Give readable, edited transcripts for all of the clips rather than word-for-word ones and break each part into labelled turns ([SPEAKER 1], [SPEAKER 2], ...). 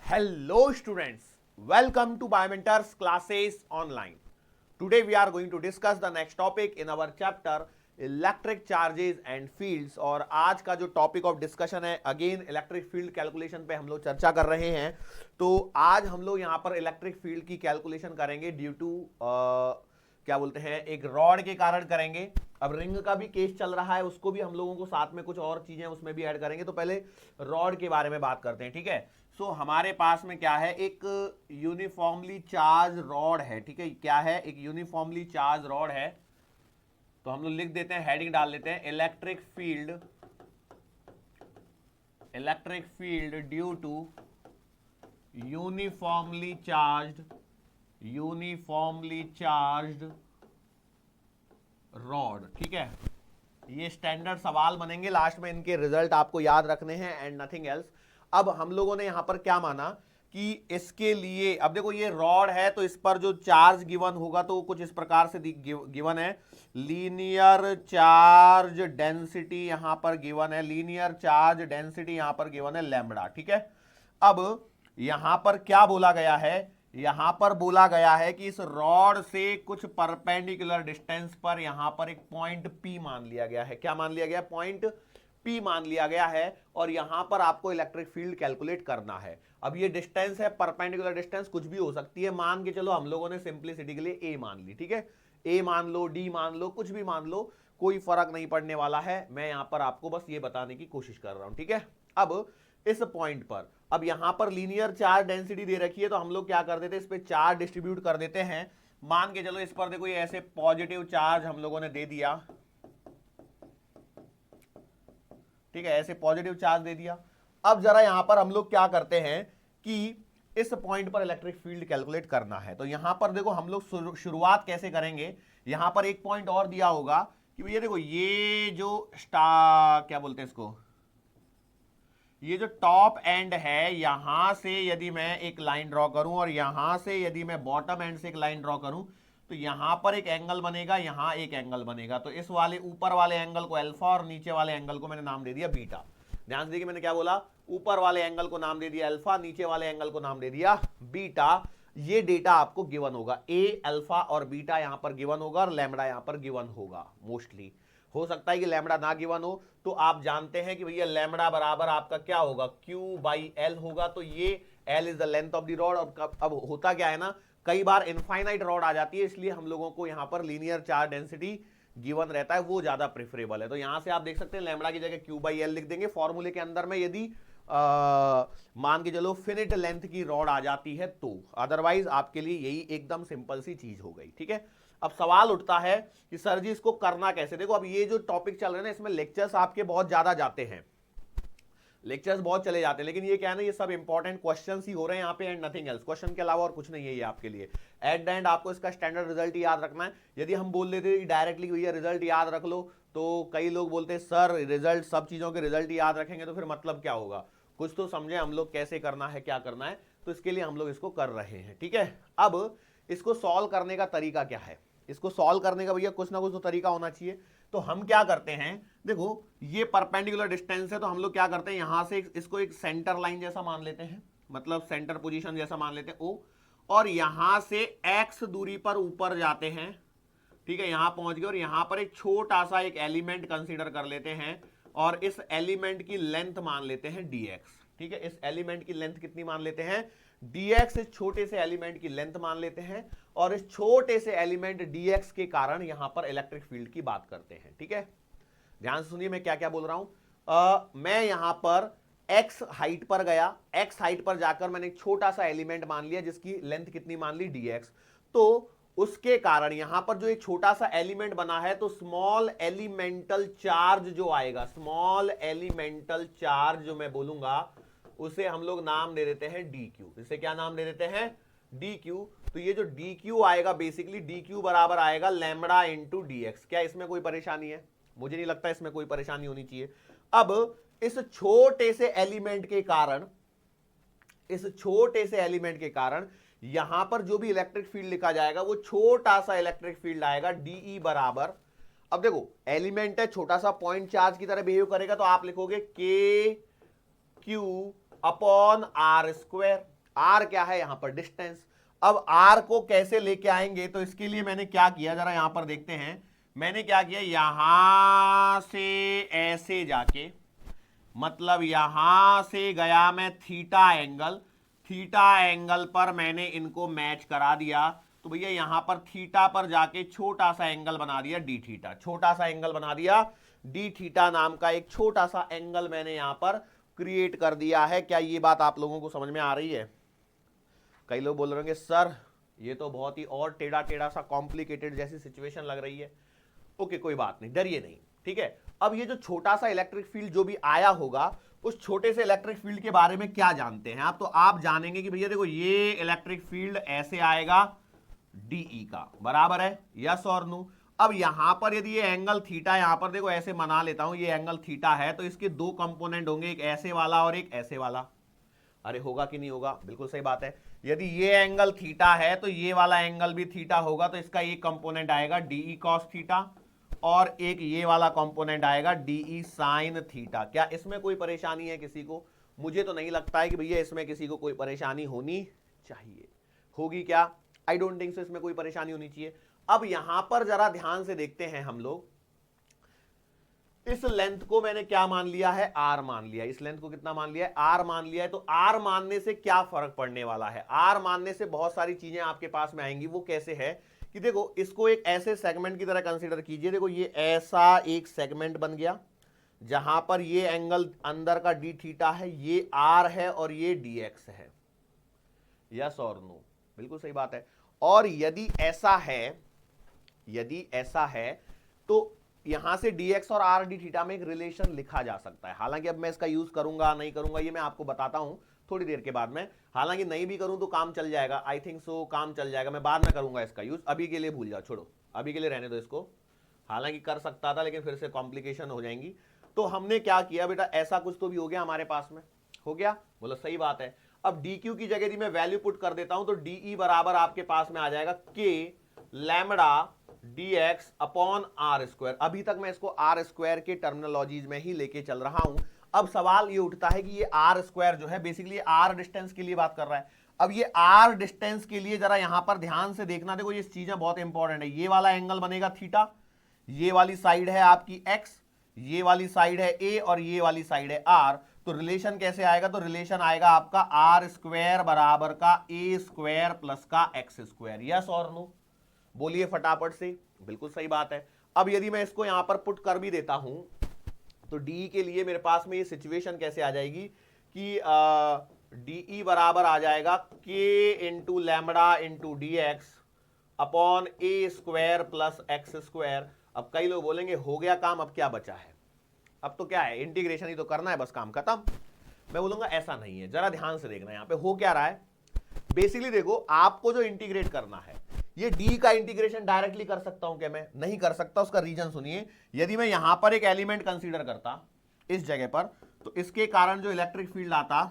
[SPEAKER 1] Hello students, welcome to Biomentors classes online. Today we are going to discuss the next topic in our chapter electric charges and fields. और आज का जो topic of discussion है again electric field calculation पे हम लोग चर्चा कर रहे हैं। तो आज हम लोग यहाँ पर इलेक्ट्रिक फील्ड की कैलकुलेशन करेंगे ड्यू टू क्या बोलते हैं एक रॉड के कारण करेंगे। अब रिंग का भी केस चल रहा है, उसको भी हम लोगों को साथ में कुछ और चीजें उसमें भी ऐड करेंगे। तो पहले रॉड के बारे में बात करते हैं, ठीक है। सो हमारे पास में क्या है, एक यूनिफॉर्मली चार्ज रॉड है, ठीक है। क्या है, एक यूनिफॉर्मली चार्ज रॉड है। तो हम लोग लिख देते हैं, हेडिंग डाल देते हैं electric field due to uniformly charged rod, ठीक है। ये स्टैंडर्ड सवाल बनेंगे, लास्ट में इनके रिजल्ट आपको याद रखने हैं एंड नथिंग एल्स। अब हम लोगों ने यहां पर क्या माना कि इसके लिए, अब देखो ये रॉड है तो इस पर जो चार्ज गिवन होगा तो कुछ इस प्रकार से गिवन है, लीनियर चार्ज डेंसिटी यहां पर गिवन है, लीनियर चार्ज डेंसिटी यहां पर गिवन है लैम्बडा, ठीक है। अब यहां पर क्या बोला गया है, यहां पर बोला गया है कि इस रॉड से कुछ परपेंडिकुलर डिस्टेंस पर यहां पर एक पॉइंट P मान लिया गया है। क्या मान लिया गया, पॉइंट P मान लिया गया है। और यहां पर आपको इलेक्ट्रिक फील्ड कैलकुलेट करना है। अब ये डिस्टेंस है, परपेंडिकुलर डिस्टेंस कुछ भी हो सकती है, मान के चलो हम लोगों ने सिंपलिसिटी के लिए A मान ली, ठीक है। A मान लो, D मान लो, कुछ भी मान लो, कोई फर्क नहीं पड़ने वाला है। मैं यहां पर आपको बस ये बताने की कोशिश कर रहा हूं, ठीक है। अब इस पॉइंट पर, अब यहां पर लीनियर चार्ज डेंसिटी दे रखी है तो हम लोग क्या कर देते हैं, इस पे चार्ज डिस्ट्रीब्यूट कर देते हैं। मान के चलो इस पर देखो ये ऐसे पॉजिटिव चार्ज हम लोगों ने दे दिया, ठीक है, ऐसे पॉजिटिव चार्ज दे दिया। अब जरा यहां पर हम लोग क्या करते हैं कि इस पॉइंट पर इलेक्ट्रिक फील्ड कैलकुलेट करना है। तो यहां पर देखो हम लोग शुरुआत कैसे करेंगे, यहां पर एक पॉइंट और दिया होगा कि भैया देखो ये जो क्या बोलते हैं इसको, ये जो टॉप एंड है, यहां से यदि मैं एक लाइन ड्रॉ करूं और यहां से यदि मैं बॉटम एंड से एक लाइन ड्रॉ करूं तो यहां पर एक एंगल बनेगा, यहां एक एंगल बनेगा। तो इस वाले ऊपर वाले एंगल को अल्फा और नीचे वाले एंगल को मैंने नाम दे दिया बीटा। ध्यान से देखिए मैंने क्या बोला, ऊपर वाले एंगल को नाम दे दिया अल्फा, नीचे वाले एंगल को नाम दे दिया बीटा। ये डेटा आपको गिवन होगा, ए अल्फा और बीटा यहां पर गिवन होगा और लैम्बडा यहां पर गिवन होगा। मोस्टली हो सकता है कि लैम्बडा ना गिवन हो, तो आप जानते हैं कि भैया लैम्बडा बराबर आपका क्या होगा, Q/L होगा। तो ये L is the length of the rod. और अब होता क्या है ना, कई बार इनफाइनाइट रॉड आ जाती है, इसलिए हम लोगों को यहां पर लीनियर चार्ज डेंसिटी गिवन रहता है, वो ज्यादा प्रेफरेबल है। तो यहां से आप देख सकते हैं लैम्बडा की जगह Q/L लिख देंगे फॉर्मूले के अंदर में, यदि मान के चलो फिनिट लेंथ की रॉड आ जाती है तो। अदरवाइज आपके लिए यही एकदम सिंपल सी चीज हो गई, ठीक है। अब सवाल उठता है कि सर जी इसको करना कैसे। देखो अब ये जो टॉपिक चल रहे हैं ना, इसमें लेक्चर्स आपके बहुत ज्यादा जाते हैं, लेक्चर्स बहुत चले जाते हैं, लेकिन ये क्या है ना, ये सब इंपॉर्टेंट क्वेश्चंस ही हो रहे हैं यहाँ पे एंड नथिंग एल्स। क्वेश्चन के अलावा और कुछ नहीं है ये आपके लिए। एट द एंड आपको इसका स्टैंडर्ड रिजल्ट ही याद रखना है। यदि हम बोल देते डायरेक्टली भैया रिजल्ट याद रख लो, तो कई लोग बोलते हैं सर रिजल्ट, सब चीजों के रिजल्ट याद रखेंगे तो फिर मतलब क्या होगा। कुछ तो समझे हम लोग कैसे करना है, क्या करना है। तो इसके लिए हम लोग इसको कर रहे हैं, ठीक है। अब इसको सॉल्व करने का तरीका क्या है, इसको सॉल्व करने का भैया कुछ ना कुछ तो तरीका होना चाहिए। तो हम क्या करते हैं, देखो ये परपेंडिकुलर डिस्टेंस है तो हम लोग क्या करते हैं, यहां से इसको एक सेंटर लाइन जैसा मान लेते हैं, मतलब सेंटर पोजीशन जैसा मान लेते हैं O, और यहां से x दूरी पर ऊपर जाते हैं, ठीक है। यहां पहुंच गए और यहां पर एक छोटा सा एक एलिमेंट कंसीडर कर लेते हैं और इस एलिमेंट की लेंथ मान लेते हैं dx, ठीक है। इस एलिमेंट की लेंथ कितनी मान लेते हैं, dx। इस छोटे से एलिमेंट की लेंथ मान लेते हैं और इस छोटे से एलिमेंट dx के कारण यहां पर इलेक्ट्रिक फील्ड की बात करते हैं, ठीक है। ध्यान से सुनिए मैं क्या क्या बोल रहा हूं। मैं यहां पर x हाइट पर गया, x हाइट पर जाकर मैंने एक छोटा सा एलिमेंट मान लिया जिसकी लेंथ कितनी मान ली dx। तो उसके कारण यहां पर जो एक छोटा सा एलिमेंट बना है, तो स्मॉल एलिमेंटल चार्ज जो आएगा, स्मॉल एलिमेंटल चार्ज जो मैं बोलूंगा उसे हम लोग नाम दे देते हैं dq। इसे क्या नाम दे देते हैं, dq। तो ये जो dq आएगा, बेसिकली dq बराबर आएगा लैम्बडा इंटू dx। क्या इसमें कोई परेशानी है, मुझे नहीं लगता इसमें कोई परेशानी होनी चाहिए। अब इस छोटे से एलिमेंट के कारण, इस छोटे से एलिमेंट के कारण यहां पर जो भी इलेक्ट्रिक फील्ड लिखा जाएगा वो छोटा सा इलेक्ट्रिक फील्ड आएगा dE बराबर। अब देखो एलिमेंट है, छोटा सा पॉइंट चार्ज की तरह बिहेव करेगा, तो आप लिखोगे K Q upon R square. R क्या है यहां पर डिस्टेंस। अब आर को कैसे लेके आएंगे, तो इसके लिए मैंने क्या किया जरा यहां पर देखते हैं। मैंने क्या किया, यहां से ऐसे जाके, मतलब यहां से गया मैं थीटा एंगल पर मैंने इनको मैच करा दिया। तो भैया यहां पर थीटा पर जाके छोटा सा एंगल बना दिया डी थीटा, छोटा सा एंगल बना दिया डी थीटा नाम का एक छोटा सा एंगल मैंने यहां पर क्रिएट कर दिया है। क्या ये बात आप लोगों को समझ में आ रही है? कई लोग बोल रहे होंगे सर ये तो बहुत ही और टेढ़ा टेढ़ा सा कॉम्प्लिकेटेड जैसी सिचुएशन लग रही है। ओके कोई बात नहीं, डरिए नहीं, ठीक है। अब ये जो छोटा सा इलेक्ट्रिक फील्ड जो भी आया होगा, उस छोटे से इलेक्ट्रिक फील्ड के बारे में क्या जानते हैं आप? तो आप जानेंगे कि भैया देखो ये इलेक्ट्रिक फील्ड ऐसे आएगा डीई का, बराबर है, यस और नो। अब यहां पर यदि ये एंगल थीटा, यहां पर देखो ऐसे मना लेता हूं, ये एंगल थीटा है, तो इसके दो कंपोनेंट होंगे, एक ऐसे वाला और एक ऐसे वाला। अरे होगा कि नहीं होगा? बिल्कुल सही बात है। यदि ये एंगल थीटा है तो ये वाला एंगल भी थीटा होगा, तो इसका एक कंपोनेंट आएगा डीई कॉस थीटा और एक ये वाला कंपोनेंट आएगा डीई साइन थीटा। क्या इसमें कोई परेशानी है किसी को? मुझे तो नहीं लगता है कि भैया इसमें किसी को कोई परेशानी होनी चाहिए। होगी क्या? आई डोंट थिंक सो इसमें कोई परेशानी होनी चाहिए। अब यहां पर जरा ध्यान से देखते हैं हम लोग, इस लेंथ को मैंने क्या मान लिया है? आर मान लिया। इस लेंथ को कितना मान लिया है? आर मान लिया है। तो आर मानने से क्या फर्क पड़ने वाला है? आर मानने से बहुत सारी चीजें आपके पास में आएंगी। वो कैसे है कि देखो इसको एक ऐसे सेगमेंट की तरह कंसीडर कीजिए। देखो ये ऐसा एक सेगमेंट बन गया जहां पर ये एंगल अंदर का डी थीटा है, ये आर है और ये डी एक्स है, यस और नो? बिल्कुल सही बात है। और यदि ऐसा है तो यहां से dx और r d थीटा में एक रिलेशन लिखा जा सकता है। हालांकि अब मैं इसका यूज करूंगा नहीं करूंगा ये मैं आपको बताता हूं थोड़ी देर के बाद में। हालांकि नहीं भी करूं तो काम चल जाएगा, आई थिंक सो काम चल जाएगा। मैं बाद में करूंगा इसका यूज, अभी के लिए भूल जाओ, छोड़ो, अभी के लिए रहने दो इसको। हालांकि कर सकता था लेकिन फिर से कॉम्प्लिकेशन हो जाएंगी। तो हमने क्या किया बेटा, ऐसा कुछ तो भी हो गया हमारे पास में, हो गया, बोलो सही बात है। अब dq की जगह यदि मैं वैल्यू पुट कर देता हूं तो de बराबर आपके पास में आ जाएगा k lambda dx upon R square. अभी तक मैं इसको आर स्क्वायर के टर्मिनोलॉजीज में ही लेके चल रहा हूं। अब सवाल ये उठता है कि ये आर स्क्वायर जो है बेसिकली आर डिस्टेंस के लिए बात कर रहा है। अब ये आर डिस्टेंस के लिए जरा यहां पर ध्यान से देखना, देखो ये चीजें बहुत इंपॉर्टेंट है। ये वाला एंगल बनेगा थीटा, ये वाली साइड है आपकी x, ये वाली साइड है a और ये वाली साइड है r। तो रिलेशन कैसे आएगा? तो रिलेशन आएगा आपका आर स्क्वायर बराबर का ए स्क्वायर प्लस का एक्स स्क्वायर, यस और नो? बोलिए फटाफट से। बिल्कुल सही बात है। अब यदि मैं इसको यहां पर पुट कर भी देता हूं तो डी के लिए मेरे पास में ये सिचुएशन कैसे आ जाएगी कि डी बराबर आ जाएगा k into lambda into d x upon a square plus x square. अब कई लोग बोलेंगे हो गया काम, अब क्या बचा है? अब तो क्या है, इंटीग्रेशन ही तो करना है, बस काम खत्म। मैं बोलूंगा ऐसा नहीं है, जरा ध्यान से देखना यहां पे हो क्या रहा है। बेसिकली देखो आपको जो इंटीग्रेट करना है, ये डी का इंटीग्रेशन डायरेक्टली कर सकता हूं क्या? मैं नहीं कर सकता। उसका रीजन सुनिए। यदि मैं यहां पर एक एलिमेंट कंसीडर करता इस जगह पर, तो इसके कारण जो इलेक्ट्रिक फील्ड आता,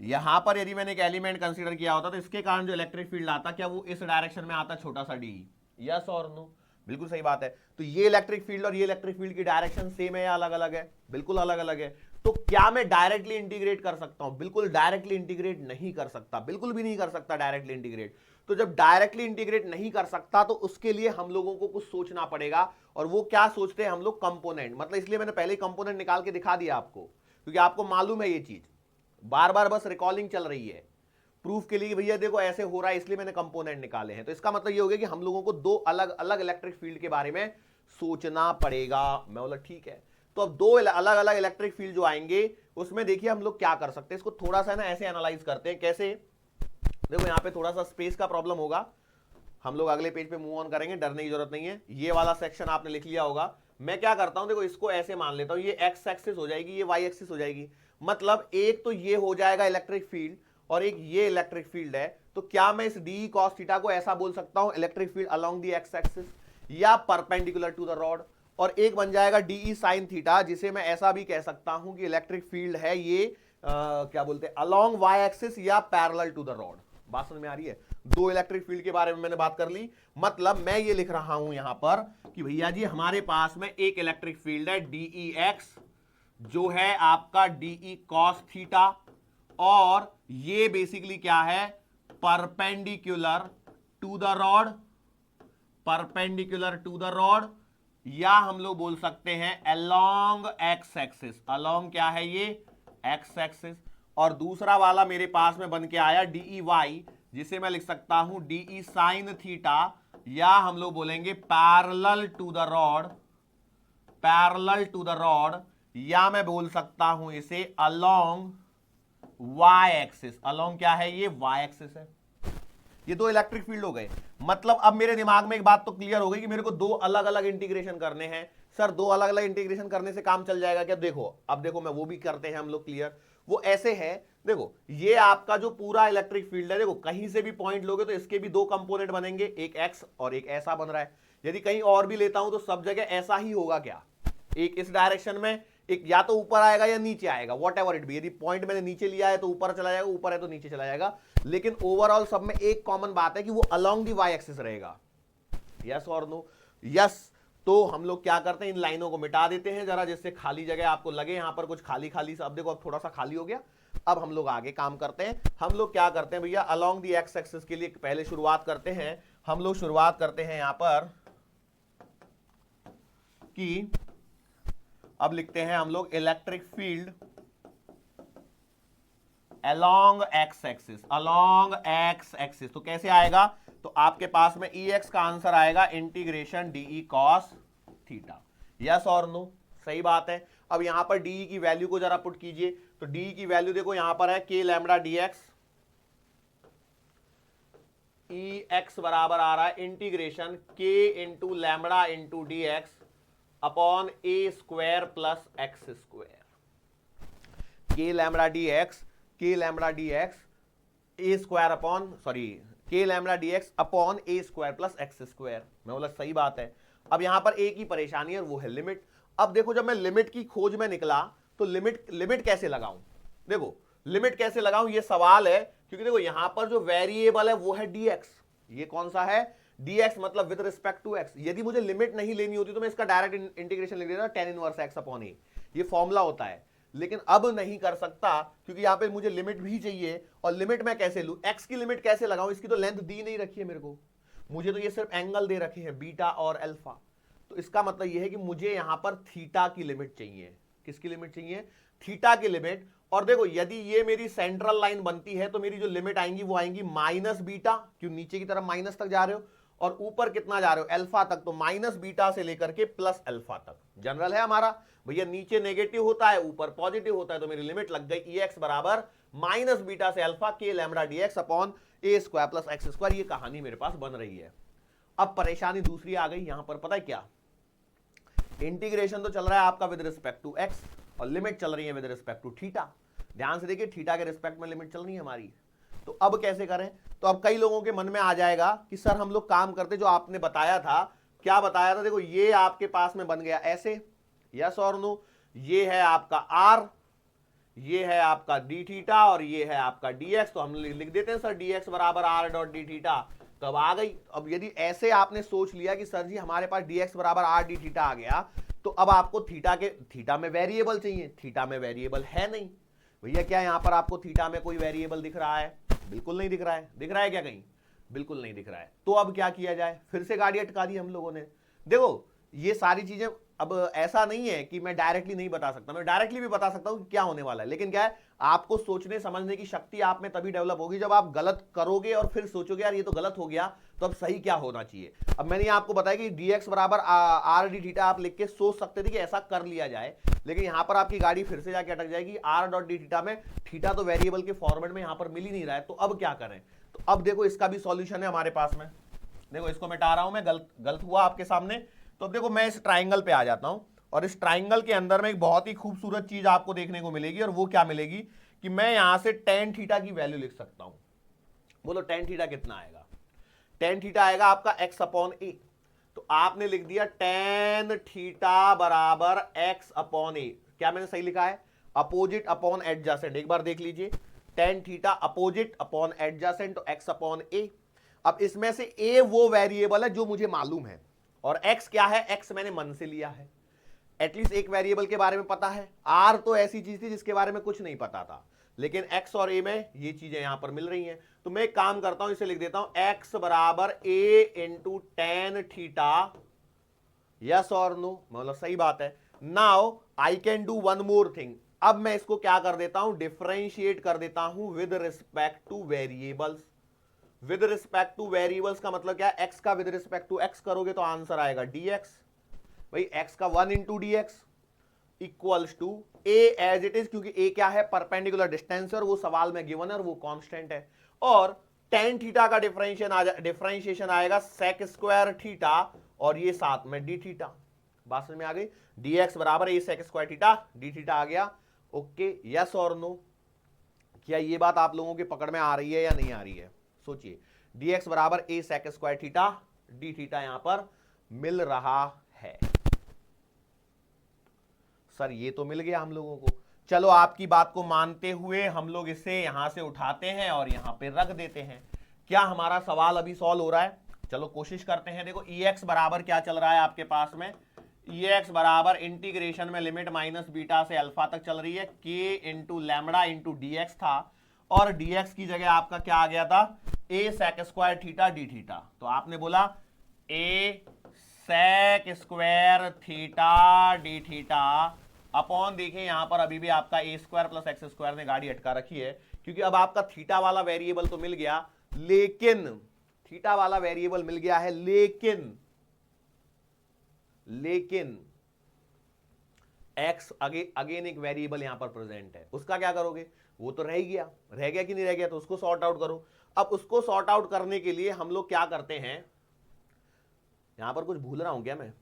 [SPEAKER 1] यहां पर यदि मैंने एक एलिमेंट कंसीडर किया होता तो इसके कारण जो इलेक्ट्रिक फील्ड आता, क्या वो इस डायरेक्शन में आता, छोटा सा डी? यस और नो? बिल्कुल सही बात है। तो ये इलेक्ट्रिक फील्ड और ये इलेक्ट्रिक फील्ड की डायरेक्शन सेम है या अलग अलग है? बिल्कुल अलग अलग है। तो क्या मैं डायरेक्टली इंटीग्रेट कर सकता हूं? बिल्कुल डायरेक्टली इंटीग्रेट नहीं कर सकता, बिल्कुल भी नहीं कर सकता डायरेक्टली इंटीग्रेट। तो जब डायरेक्टली इंटीग्रेट नहीं कर सकता तो उसके लिए हम लोगों को कुछ सोचना पड़ेगा। और वो क्या सोचते हैं हम लोग? कंपोनेंट। मतलब इसलिए मैंने पहले ही कंपोनेंट निकाल के दिखा दिया आपको, क्योंकि आपको मालूम है ये चीज, बार बार बस रिकॉलिंग चल रही है प्रूफ के लिए। भैया देखो ऐसे हो रहा है इसलिए मैंने कंपोनेंट निकाले हैं। तो इसका मतलब ये हो गया कि हम लोगों को दो अलग अलग इलेक्ट्रिक फील्ड के बारे में सोचना पड़ेगा। मैं बोला ठीक है। तो अब दो अलग अलग इलेक्ट्रिक फील्ड जो आएंगे उसमें देखिए हम लोग क्या कर सकते हैं। इसको थोड़ा सा ना ऐसे एनालाइज करते हैं। कैसे? देखो यहां पे थोड़ा सा स्पेस का प्रॉब्लम होगा, हम लोग अगले पेज पे मूव ऑन करेंगे, डरने की जरूरत नहीं है। ये वाला सेक्शन आपने लिख लिया होगा। मैं क्या करता हूं, देखो इसको ऐसे मान लेता हूं, ये एक्स एक्सिस हो जाएगी, ये वाई एक्सिस हो जाएगी। मतलब एक तो ये हो जाएगा इलेक्ट्रिक फील्ड और एक ये इलेक्ट्रिक फील्ड है। तो क्या मैं इस डी कॉस थीटा को ऐसा बोल सकता हूं, electric field along the x axis या परपेंडिकुलर टू द रॉड? और एक बन जाएगा डीई साइन थीटा, जिसे मैं ऐसा भी कह सकता हूं कि इलेक्ट्रिक फील्ड है ये क्या बोलते हैं, अलोंग वाई एक्सिस या पैरेलल टू द रॉड। बात समझ में आ रही है? दो इलेक्ट्रिक फील्ड के बारे में मैंने बात कर ली। मतलब मैं ये लिख रहा हूं यहां पर कि भैया जी हमारे पास में एक इलेक्ट्रिक फील्ड है डीई एक्स, जो है आपका डीई कॉस थीटा, और ये बेसिकली क्या है, perpendicular to the rod, perpendicular to the rod, या हम लोग बोल सकते हैं अलोंग एक्स एक्सिस। अलोंग क्या है ये, एक्स एक्सिस। और दूसरा वाला मेरे पास में बन के आया डीई वाई, जिसे मैं लिख सकता हूं डीई साइन थीटा, या हम लोग बोलेंगे parallel to the rod, parallel to the rod, या मैं बोल सकता हूं इसे अलोंग वाई एक्सिस। अलोंग क्या है ये, वाई एक्सिस है। ये दो इलेक्ट्रिक फील्ड हो गए। मतलब अब मेरे दिमाग में एक बात तो क्लियर हो गई कि मेरे को दो अलग अलग इंटीग्रेशन करने हैं। सर दो अलग अलग इंटीग्रेशन करने से काम चल जाएगा क्या? देखो अब देखो, मैं वो भी करते हैं हम लोग क्लियर। वो ऐसे है, देखो ये आपका जो पूरा इलेक्ट्रिक फील्ड है, देखो कहीं से भी पॉइंट लोगे तो इसके भी दो कंपोनेंट बनेंगे, एक एक्स और एक ऐसा बन रहा है। यदि कहीं और भी लेता हूं तो सब जगह ऐसा ही होगा क्या, एक इस डायरेक्शन में, एक या तो ऊपर आएगा या नीचे आएगा, वॉट एवर इट बी। यदि पॉइंट मैंने नीचे लिया है तो ऊपर चला जाएगा, ऊपर है तो नीचे चला जाएगा, लेकिन ओवरऑल सब में एक कॉमन बात है कि वो अलोंग दी वाई एक्सिस रहेगा। यस और नो? यस। तो हम लोग क्या करते हैं, इन लाइनों को मिटा देते हैं जरा, जिससे खाली जगह आपको लगे यहां पर कुछ खाली खाली सा। अब देखो अब थोड़ा सा खाली हो गया। अब हम लोग आगे काम करते हैं। हम लोग क्या करते हैं भैया, अलोंग दी एक्स एक्सिस के लिए पहले शुरुआत करते हैं। हम लोग शुरुआत करते हैं यहां पर कि अब लिखते हैं हम लोग electric field along X axis, along X axis. तो कैसे आएगा, तो आपके पास में ई एक्स का आंसर आएगा integration d E cos theta. Yes और नो? सही बात है। अब यहां पर डीई की वैल्यू को जरा पुट कीजिए, तो डीई की वैल्यू देखो यहां पर है k lambda d x, e x बराबर आ रहा है integration k into lambda into d x upon a square plus x square. K lambda d x, k lambda d x a square upon, sorry, k lambda d x upon a square plus x square. मैं बोला सही बात है। अब यहां पर एक ही परेशानी है, वो है लिमिट। अब देखो जब मैं लिमिट की खोज में निकला तो लिमिट कैसे लगाऊं, देखो लिमिट कैसे लगाऊं ये सवाल है, क्योंकि देखो यहां पर जो वेरिएबल है वो है dx। ये कौन सा है, dx, मतलब विद रिस्पेक्ट टू x। यदि मुझे लिमिट नहीं लेनी होती तो मैं इसका डायरेक्ट इंटीग्रेशन लिख देता, tan inverse x upon a, ये फॉर्मूला होता है। लेकिन अब नहीं कर सकता, क्योंकि यहां पे मुझे लिमिट भी चाहिए, और लिमिट मैं कैसे लूं, x की लिमिट कैसे लगाऊं, इसकी तो लेंथ दी नहीं रखी है मेरे को, मुझे तो ये सिर्फ एंगल दे रखे हैं बीटा और अल्फा। तो इसका मतलब ये है कि मुझे यहां पर थीटा की लिमिट चाहिए। किसकी लिमिट चाहिए, थीटा की लिमिट। और देखो यदि ये मेरी सेंट्रल लाइन बनती है तो मेरी जो लिमिट आएंगी वो आएंगी माइनस बीटा, क्यों नीचे की तरफ माइनस तक जा रहे हो, और ऊपर कितना जा रहे हो, अल्फा तक, तो माइनस बीटा से लेकर के प्लस अल्फा तक। जनरल है हमारा भैया, नीचे नेगेटिव होता है ऊपर पॉजिटिव होता है, तो मेरी लिमिट लग गई ई एक्स बराबर माइनस बीटा से अल्फा के lambda d x upon a square plus x square. ये कहानी मेरे पास बन रही है। अब परेशानी दूसरी आ गई यहां पर, पता है क्या, इंटीग्रेशन तो चल रहा है आपका विद रिस्पेक्ट टू एक्स, और लिमिट चल रही है विद रिस्पेक्ट टू थीटा। ध्यान से देखिए, थीटा के रिस्पेक्ट में लिमिट चल रही है हमारी। तो अब कैसे करें, तो अब कई लोगों के मन में आ जाएगा कि सर हम लोग काम करते जो आपने बताया था, क्या बताया था, देखो ये आपके पास में बन गया ऐसे, यस और नो, ये है आपका आर, ये है आपका डी थीटा, और ये है आपका डी एक्स। तो हम लिख देते हैं सर डी एक्स बराबर आर डॉट डी थीटा, तो अब आ गई। अब यदि ऐसे आपने सोच लिया कि सर जी हमारे पास डी एक्स बराबर आर डी थीटा आ गया, तो अब आपको थीटा में वेरिएबल चाहिए, थीटा में वेरिएबल है नहीं भैया। क्या यहां पर आपको थीटा में कोई वेरिएबल दिख रहा है, बिल्कुल नहीं दिख रहा है। दिख रहा है क्या कहीं, बिल्कुल नहीं दिख रहा है। तो अब क्या किया जाए, फिर से गाड़ी अटका दी हम लोगों ने। देखो ये सारी चीजें, अब ऐसा नहीं है कि मैं डायरेक्टली नहीं बता सकता, मैं डायरेक्टली भी बता सकता हूं कि क्या होने वाला है, लेकिन क्या है, आपको सोचने समझने की शक्ति आप में तभी डेवलप होगी जब आप गलत करोगे और फिर सोचोगे यार ये तो गलत हो गया, तो अब सही क्या होना चाहिए। अब मैंने आपको बताया कि dx बराबर आर डी थीटा आप लिख के सोच सकते थे कि ऐसा कर लिया जाए, लेकिन यहां पर आपकी गाड़ी फिर से जाके अटक जाएगी। आर डॉट डी थीटा में थीटा तो वेरिएबल के फॉर्मेट में यहां पर मिल ही नहीं रहा है, तो अब क्या करें। तो अब देखो इसका भी सॉल्यूशन है हमारे पास में। देखो इसको मिटा रहा हूं मैं, गलत हुआ आपके सामने। तो अब देखो मैं इस ट्राइंगल पे आ जाता हूं, और इस ट्राइंगल के अंदर में एक बहुत ही खूबसूरत चीज आपको देखने को मिलेगी, और वो क्या मिलेगी कि मैं यहां से tan थीटा की वैल्यू लिख सकता हूं। बोलो tan थीटा कितना आएगा, tan थीटा आएगा आपका x अपॉन ए। तो आपने लिख दिया tan थीटा बराबर x अपॉन ए। क्या मैंने सही लिखा है, अपोजिट अपॉन एडजेसेंट। एक बार देख लीजिए, tan theta opposite upon adjacent तो x अपॉन a। अब इसमें से a वो वेरिएबल है जो मुझे मालूम है और x क्या है, x मैंने मन से लिया है। एटलीस्ट एक वेरिएबल के बारे में पता है, r तो ऐसी चीज थी जिसके बारे में कुछ नहीं पता था, लेकिन x और a में ये चीजें यहां पर मिल रही हैं। तो मैं एक काम करता हूं, इसे लिख देता हूं x बराबर a into tan theta, yes और नो, मतलब सही बात है। Now I can do one more thing, अब मैं इसको क्या कर देता हूं, डिफरेंशिएट कर देता हूं with respect two variables. With respect two variables का मतलब क्या है, x का विद रिस्पेक्ट टू x करोगे तो आंसर आएगा dx, भाई x का 1 into d x equals to a as it is, क्योंकि a क्या है, परपेंडिकुलर डिस्टेंस, और वो सवाल में गिवन है और वो कांस्टेंट है। और tan थीटा का डिफरेंशिएशन आएगा sec स्क्वायर थीटा और ये साथ में d थीटा। बात समझ में आ गई, dx बराबर a sec square theta, d theta आ गया। ओके, यस और नो, क्या ये बात आप लोगों की पकड़ में आ रही है या नहीं आ रही है? सोचिए, dx बराबर a sec square theta, d theta यहां पर मिल रहा है। सर ये तो मिल गया हम लोगों को, चलो आपकी बात को मानते हुए हम लोग इसे यहां से उठाते हैं और यहां पे रख देते हैं। क्या हमारा सवाल अभी सॉल्व हो रहा है? चलो कोशिश करते हैं। देखो ex बराबर क्या चल रहा है आपके पास में, ex बराबर इंटीग्रेशन में लिमिट माइनस बीटा से अल्फा तक चल रही है, k into lambda into dx था, और dx की जगह आपका क्या आ गया था, a sec square theta d theta. तो आपने बोला a sec square theta d theta upon, देखिए यहां पर अभी भी आपका a square plus x square ने गाड़ी अटका रखी है, क्योंकि अब आपका थीटा वाला वेरिएबल तो मिल गया, लेकिन थीटा वाला वेरिएबल मिल गया है, लेकिन x अगेन एक वेरिएबल यहां पर प्रेजेंट है, उसका क्या करोगे? वो तो रह गया कि नहीं रह गया, तो उसको सॉर्ट आउट करो। अब उसको सॉर्ट आउट करने के लिए हम लोग क्या करते हैं, यहां पर कुछ भूल रहा हूं क्या मैं?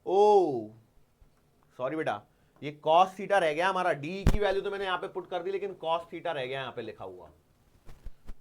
[SPEAKER 1] ओ सॉरी बेटा, ये cos थीटा रह गया हमारा, d की वैल्यू तो मैंने यहां पे पुट कर दी, लेकिन cos थीटा रह गया, यहां पे लिखा हुआ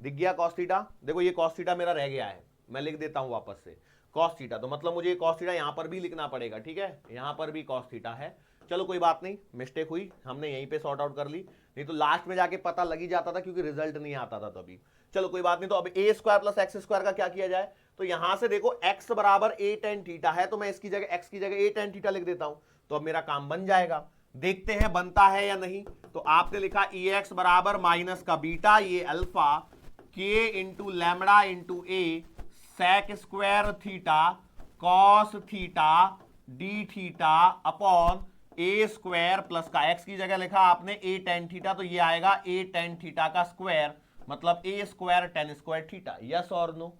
[SPEAKER 1] दिख गया cos थीटा। देखो ये cos थीटा मेरा रह गया है, मैं लिख देता हूं वापस से cos थीटा, तो मतलब मुझे cos थीटा यहां पर भी लिखना पड़ेगा, ठीक है, यहां पर भी cos थीटा है। चलो कोई बात नहीं, मिस्टेक हुई, हमने यहीं पे सॉर्ट आउट कर ली, नहीं तो लास्ट में जाके पता लग ही जाता था, क्योंकि रिजल्ट नहीं आता था तभी। चलो कोई बात नहीं, तो अब a square plus x square का क्या किया जाए, तो यहां से देखो x बराबर a tan थीटा है, तो मैं इसकी जगह x की जगह a tan थीटा लिख देता हूं, तो अब मेरा काम बन जाएगा। देखते हैं बनता है या नहीं। तो आपने लिखा ex बराबर माइनस का बीटा, ये alpha, k into lambda into a sec square theta cos theta d theta upon a square plus का x की जगह लिखा आपने a tan थीटा, तो ये आएगा a tan थीटा का स्क्वायर, मतलब a square tan square theta, yes और नो।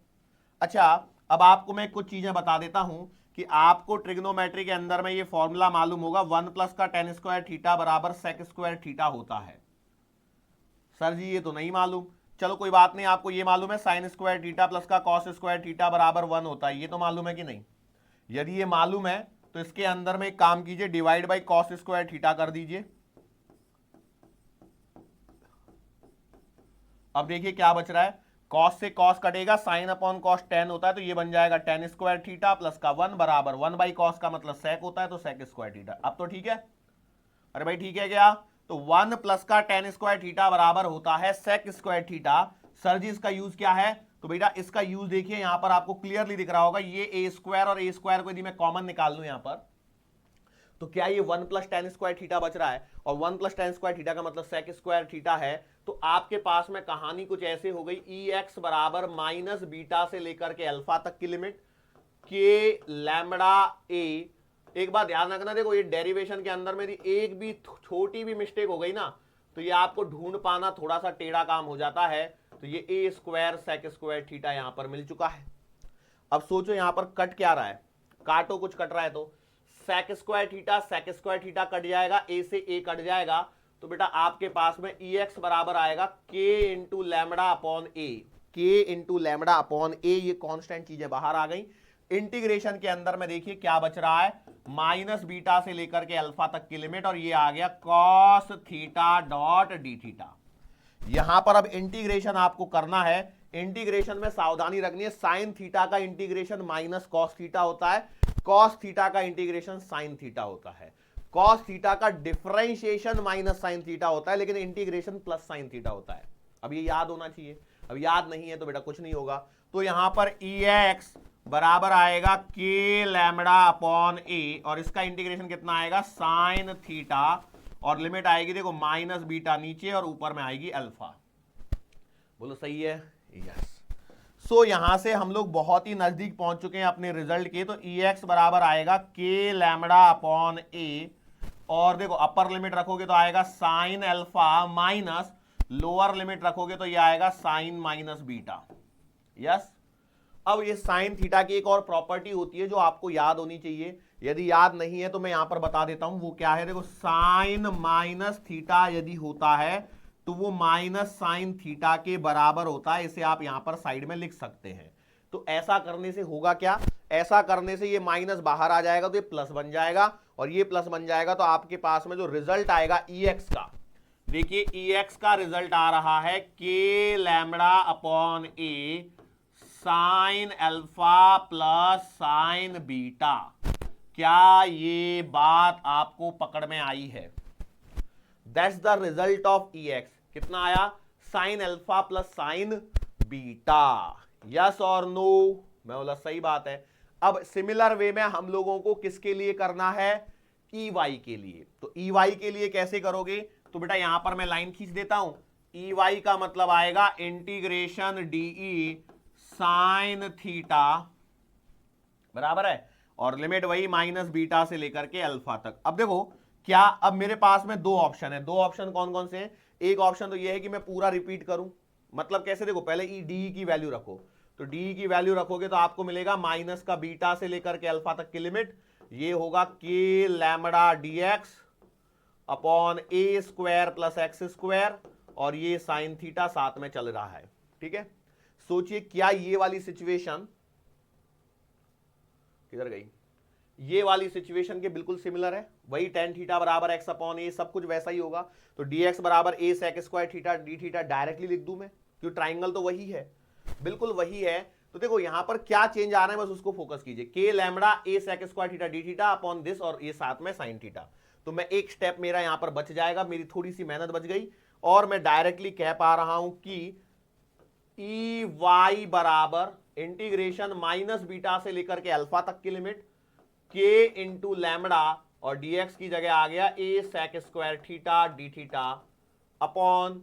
[SPEAKER 1] अच्छा, अब आपको मैं कुछ चीजें बता देता हूं कि आपको ट्रिग्नोमेट्री के अंदर में ये फॉर्मूला मालूम होगा, 1 प्लस का tan स्क्वायर थीटा बराबर sec स्क्वायर थीटा होता है। सर जी ये तो नहीं मालूम, चलो कोई बात नहीं, आपको ये मालूम है sin स्क्वायर थीटा प्लस का cos स्क्वायर थीटा बराबर 1 होता है, ये तो मालूम है कि नहीं? यदि ये मालूम है तो इसके अंदर में एक काम कीजिए, divide by cos square theta कर दीजिए। अब देखिए क्या बच रहा है, cos से cos कटेगा, sin अपॉन cos tan होता है, तो ये बन जाएगा tan स्क्वायर थीटा प्लस का 1 बराबर 1 बाई cos का मतलब sec होता है, तो sec स्क्वायर थीटा। अब तो ठीक है, अरे भाई ठीक है क्या? तो 1 प्लस का tan स्क्वायर थीटा बराबर होता है sec स्क्वायर थीटा। सर जी इसका यूज क्या है? तो बेटा इसका यूज देखिए यहां पर आपको क्लियरली दिख रहा होगा, ये a स्क्वायर और a स्क्वायर को यदि मैं कॉमन निकाल लूं यहां पर, तो क्या ये 1 प्लस tan स्क्वायर थीटा बच रहा है, और 1 प्लस tan स्क्वायर थीटा का मतलब sec स्क्वायर थीटा है। तो आपके पास में कहानी कुछ ऐसे हो गई, ex बराबर माइनस बीटा से लेकर के अल्फा तक की लिमिट k लैम्बडा a। एक बात ध्यान रखना, देखो ये डेरिवेशन के अंदर में एक भी छोटी भी मिस्टेक हो गई ना, तो ये आपको ढूंढ पाना थोड़ा सा टेढ़ा काम हो जाता है। तो ये a square sec square theta यहां पर मिल चुका है। अब सोचो यहां पर कट क्या रहा है, काटो कुछ कट रहा है, तो sec स्क्वायर थीटा कट जाएगा, a से a कट जाएगा, तो बेटा आपके पास में ex बराबर आएगा k into lambda upon a, k into lambda upon a। ये कांस्टेंट चीजें बाहर आ गई। इंटीग्रेशन के अंदर में देखिए क्या बच रहा है, माइनस बीटा से लेकर के अल्फा तक की लिमिट, और ये आ गया cos theta dot d theta. यहां पर अब इंटीग्रेशन आपको करना है, इंटीग्रेशन में सावधानी रखनी है, साइन थीटा का इंटीग्रेशन माइनस कॉस थीटा होता है, कॉस थीटा का इंटीग्रेशन साइन थीटा होता है, कॉस थीटा का डिफरेंशिएशन माइनस साइन थीटा होता है, लेकिन इंटीग्रेशन प्लस साइन थीटा होता है। अब ये याद होना चाहिए, अब याद नहीं है तो बेटा कुछ नहीं होगा। तो यहां पर EX बराबर आएगा K लैम्बडा अपॉन A, और इसका इंटीग्रेशन कितना आएगा साइन थीटा, और लिमिट आएगी देखो माइनस बीटा नीचे और ऊपर में आएगी अल्फा। बोलो सही है? यस। सो यहां से हम लोग बहुत ही नजदीक पहुंच चुके हैं अपने रिजल्ट के। तो EX बराबर आएगा K लैम्बडा अपॉन A, और देखो अपर लिमिट रखोगे तो आएगा sine alpha, minus lower limit रखोगे तो ये आएगा साइन माइनस बीटा। यस। अब ये साइन थीटा की एक और प्रॉपर्टी होती है जो आपको याद होनी चाहिए, यदि याद नहीं है तो मैं यहां पर बता देता हूं वो क्या है। देखो साइन माइनस थीटा यदि होता है तो वो माइनस साइन थीटा के बराबर होता है, इसे आप यहां पर साइड में लिख सकते हैं। तो ऐसा करने से होगा क्या, ऐसा करने से ये माइनस बाहर आ जाएगा तो ये प्लस बन जाएगा, और ये प्लस बन जाएगा तो आपके पास में जो रिजल्ट आएगा EX का, देखिए EX का रिजल्ट आ रहा है K lambda upon A sign alpha plus sine beta. क्या ये बात आपको पकड़ में आई है? That's the result of EX। कितना आया? Sign alpha plus sine beta. Yes और नो? मैं बोला सही बात है। अब सिमिलर वे में हम लोगों को किसके लिए करना है? EY के लिए। तो EY के लिए कैसे करोगे? तो बेटा यहां पर मैं लाइन खींच देता हूं। EY का मतलब आएगा इंटीग्रेशन DE साइन थीटा, बराबर है, और लिमिट वही माइनस बीटा से लेकर के अल्फा तक। अब देखो क्या, अब मेरे पास में दो ऑप्शन है। दो ऑप्शन कौन कौन से हैं? एक ऑप्शन तो ये है कि मैं पूरा रिपीट करूं, मतलब कैसे, देखो पहले DE की वैल्यू रखो, तो DE की वैल्यू रखोगे तो आपको मिलेगा माइनस का बीटा से लेकर के अल्फा तक की लिमिट, ये होगा K lambda DX upon A square plus x square, और ये साइन थीटा साथ में चल रहा है। ठीक है, सोचिए क्या ये वाली सिचुएशन किधर गई, ये वाली सिचुएशन के बिल्कुल सिमिलर है। वही टेन थीटा बराबर एक्स अपॉन ए, सब कुछ वैसा ही होगा। तो dx बराबर a sec square theta D theta directly लिख दूं मैं, क्योंकि ट्राइंगल तो वही है, बिल्कुल वही है। तो देखो यहां पर क्या चेंज आ रहा है, बस उसको फोकस कीजिए। के lambda a sec square theta D theta upon this, और ये साथ में साइन थीटा। तो मैं एक स्टेप मेरा यहां पर बच जाएगा, मेरी थोड़ी सी मेहनत बच गई, और मैं डायरेक्टली कह पा रहा हूं कि EY बराबर इंटीग्रेशन माइनस बीटा से लेकर के अल्फा तक की लिमिट K इंटू लैम्बडा, और dx की जगह आ गया a sec square theta D theta upon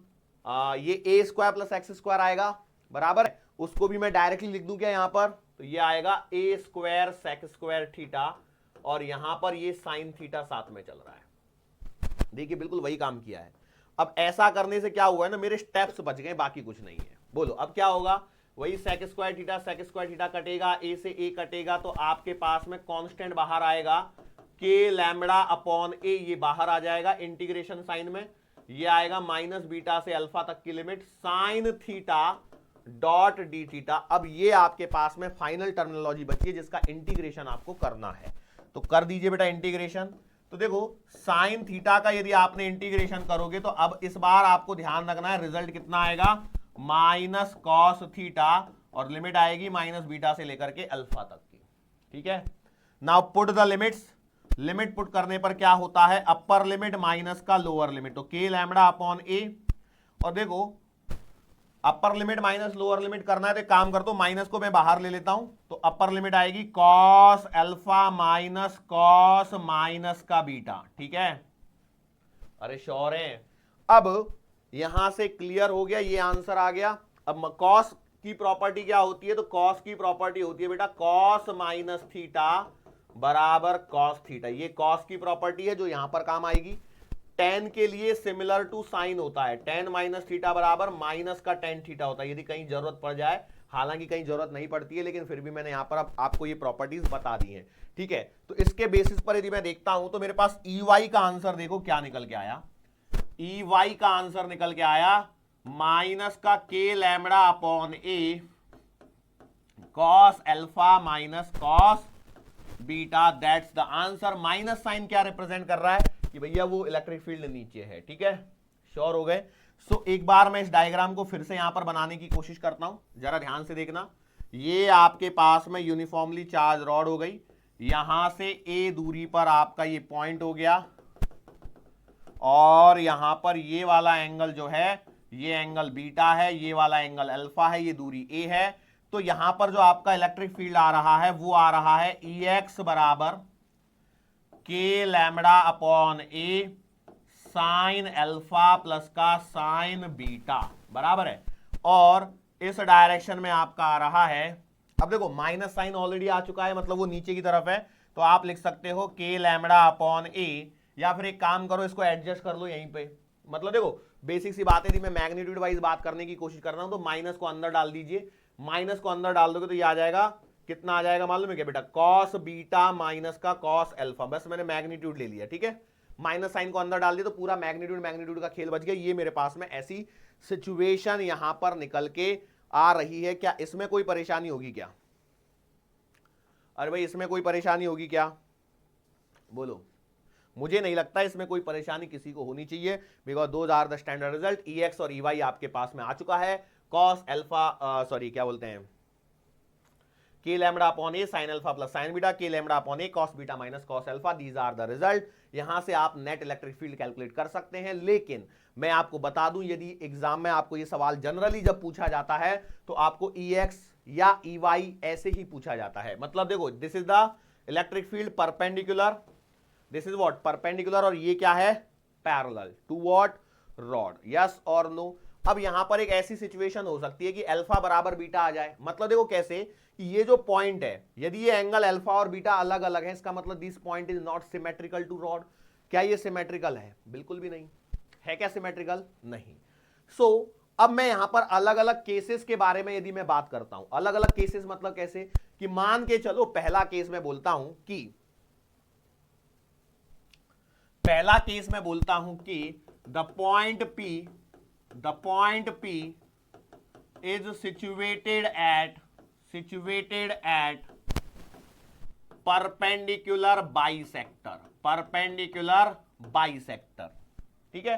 [SPEAKER 1] ये a square plus x square आएगा, बराबर है। उसको भी मैं डायरेक्टली लिख दूं क्या यहां पर, तो ये आएगा a square sec square theta, और यहां पर ये साइन थीटा साथ में चल रहा है। देखिए बिल्कुल वही काम किया है। अब ऐसा करने से क्या हुआ है ना, मेरे स्टेप्स बच गए, बाकी कुछ नहीं है। बोलो अब क्या होगा, वही sec स्क्वायर थीटा कटेगा, a से a कटेगा, तो आपके पास में कांस्टेंट बाहर आएगा k लैम्बडा अपॉन a, ये बाहर आ जाएगा इंटीग्रेशन साइन में, ये आएगा माइनस बीटा से अल्फा तक की limit sine theta dot D theta. अब ये आपके पास में फाइनल टर्मिनोलॉजी बची है जिसका इंटीग्रेशन आपको करना है, तो कर दीजिए बेटा इंटीग्रेशन। तो देखो साइन थीटा का यदि आपने इंटीग्रेशन करोगे तो अब इस बार आपको ध्यान रखना है रिजल्ट कितना आएगा, माइनस कॉस थीटा, और लिमिट आएगी माइनस बीटा से लेकर के अल्फा तक की। ठीक है, now put the limits. Limit put करने पर क्या होता है, अपर लिमिट माइनस का लोअर लिमिट, तो के लैम्बडा अपॉन ए, और देखो upper limit minus lower limit करना है तो काम कर दो, माइनस को मैं बाहर ले लेता हूं, तो अपर लिमिट आएगी cos alpha minus cos minus का बीटा। ठीक है, अरे श्योर है। अब यहां से क्लियर हो गया, ये आंसर आ गया। अब कॉस की प्रॉपर्टी क्या होती है, तो कॉस की प्रॉपर्टी होती है बेटा कॉस माइनस थीटा बराबर कॉस थीटा, ये कॉस की प्रॉपर्टी है जो यहां पर काम आएगी। टेन के लिए सिमिलर टू साइन होता है, टेन माइनस थीटा बराबर माइनस का टेन थीटा होता है, यदि कहीं जरूरत पड़ जाए, हालांकि कहीं जरूरत नहीं पड़ती है, लेकिन फिर भी मैंने यहां पर आपको ये प्रॉपर्टीज बता दी हैं। ठीक है, तो इसके बेसिस पर यदि मैं देखता हूं तो मेरे पास EY का आंसर देखो क्या निकल के आया, EY का आंसर निकल के आया माइनस का k lambda upon a cos alpha minus cos beta, that's the answer. Minus sine क्या रिप्रेजेंट कर रहा है कि भैया वो इलेक्ट्रिक फील्ड नीचे है। ठीक है, श्योर हो गए। सो एक बार मैं इस डायग्राम को फिर से यहां पर बनाने की कोशिश करता हूं, जरा ध्यान से देखना। ये आपके पास में यूनिफॉर्मली चार्ज रॉड हो गई, यहां से a दूरी पर आपका ये पॉइंट हो गया, और यहां पर ये वाला एंगल जो है ये एंगल बीटा है, ये वाला एंगल अल्फा है, ये दूरी ए है। तो यहां पर जो आपका इलेक्ट्रिक फील्ड आ रहा है वो आ रहा है EX बराबर k lambda upon a sine alpha plus का साइन बीटा बराबर है। और इस डायरेक्शन में आपका आ रहा है, अब देखो माइनस साइन ऑलरेडी आ चुका है, मतलब वो नीचे की तरफ है, तो आप लिख सकते हो के लैम्बडा अपॉन ए, या फिर एक काम करो इसको एडजस्ट कर लो यहीं पे। मतलब देखो बेसिक सी बात है, थी मैं मैग्नीट्यूड वाइज बात करने की कोशिश कर रहा हूं, तो माइनस को अंदर डाल दीजिए, माइनस को अंदर डाल दोगे तो ये आ जाएगा, कितना आ जाएगा मालूम है क्या बेटा, कॉस बीटा माइनस का कॉस अल्फा, बस मैंने मैग्नीट्यूड ले लिया, ठीक है। माइनस साइन को अंदर डाल दिया तो पूरा मैग्नीट्यूड का खेल बच गया। ये मेरे पास में ऐसी सिचुएशन यहां पर निकल के आ रही है। क्या इसमें कोई परेशानी होगी क्या? अरे भाई इसमें कोई परेशानी होगी क्या, बोलो। मुझे नहीं लगता इसमें कोई परेशानी किसी को होनी चाहिए, because those are the standard result. EX और EY आपके पास में आ चुका है। कॉस अल्फा सॉरी क्या बोलते हैं, k lambda upon a sine alpha plus sine beta, k lambda upon a cos beta minus cos alpha, these are the result. यहां से आप नेट इलेक्ट्रिक फील्ड कैलकुलेट कर सकते हैं। लेकिन मैं आपको बता दूं, यदि एग्जाम में आपको ये सवाल जनरली जब पूछा जाता है तो आपको EX या EY ऐसे ही पूछा जाता है। मतलब देखो this is the electric field perpendicular, this is what perpendicular, और ये क्या है parallel to what rod, yes और नो। अब यहां पर एक ऐसी सिचुएशन हो सकती है कि अल्फा बराबर बीटा आ जाए। मतलब देखो कैसे कि ये जो पॉइंट है, यदि ये एंगल अल्फा और बीटा अलग अलग है, इसका मतलब this point is not symmetrical to rod. क्या ये सिमेट्रिकल है? बिल्कुल भी नहीं है। क्या सिमेट्रिकल? नहीं। सो अब मैं यहां पर अलग अलग केसेस के बारे में यदि मैं बात करता हूं, अलग अलग केसेस मतलब कैसे कि मान के चलो पहला केस मैं बोलता हूं कि the point P is situated at perpendicular bisector, ठीक है।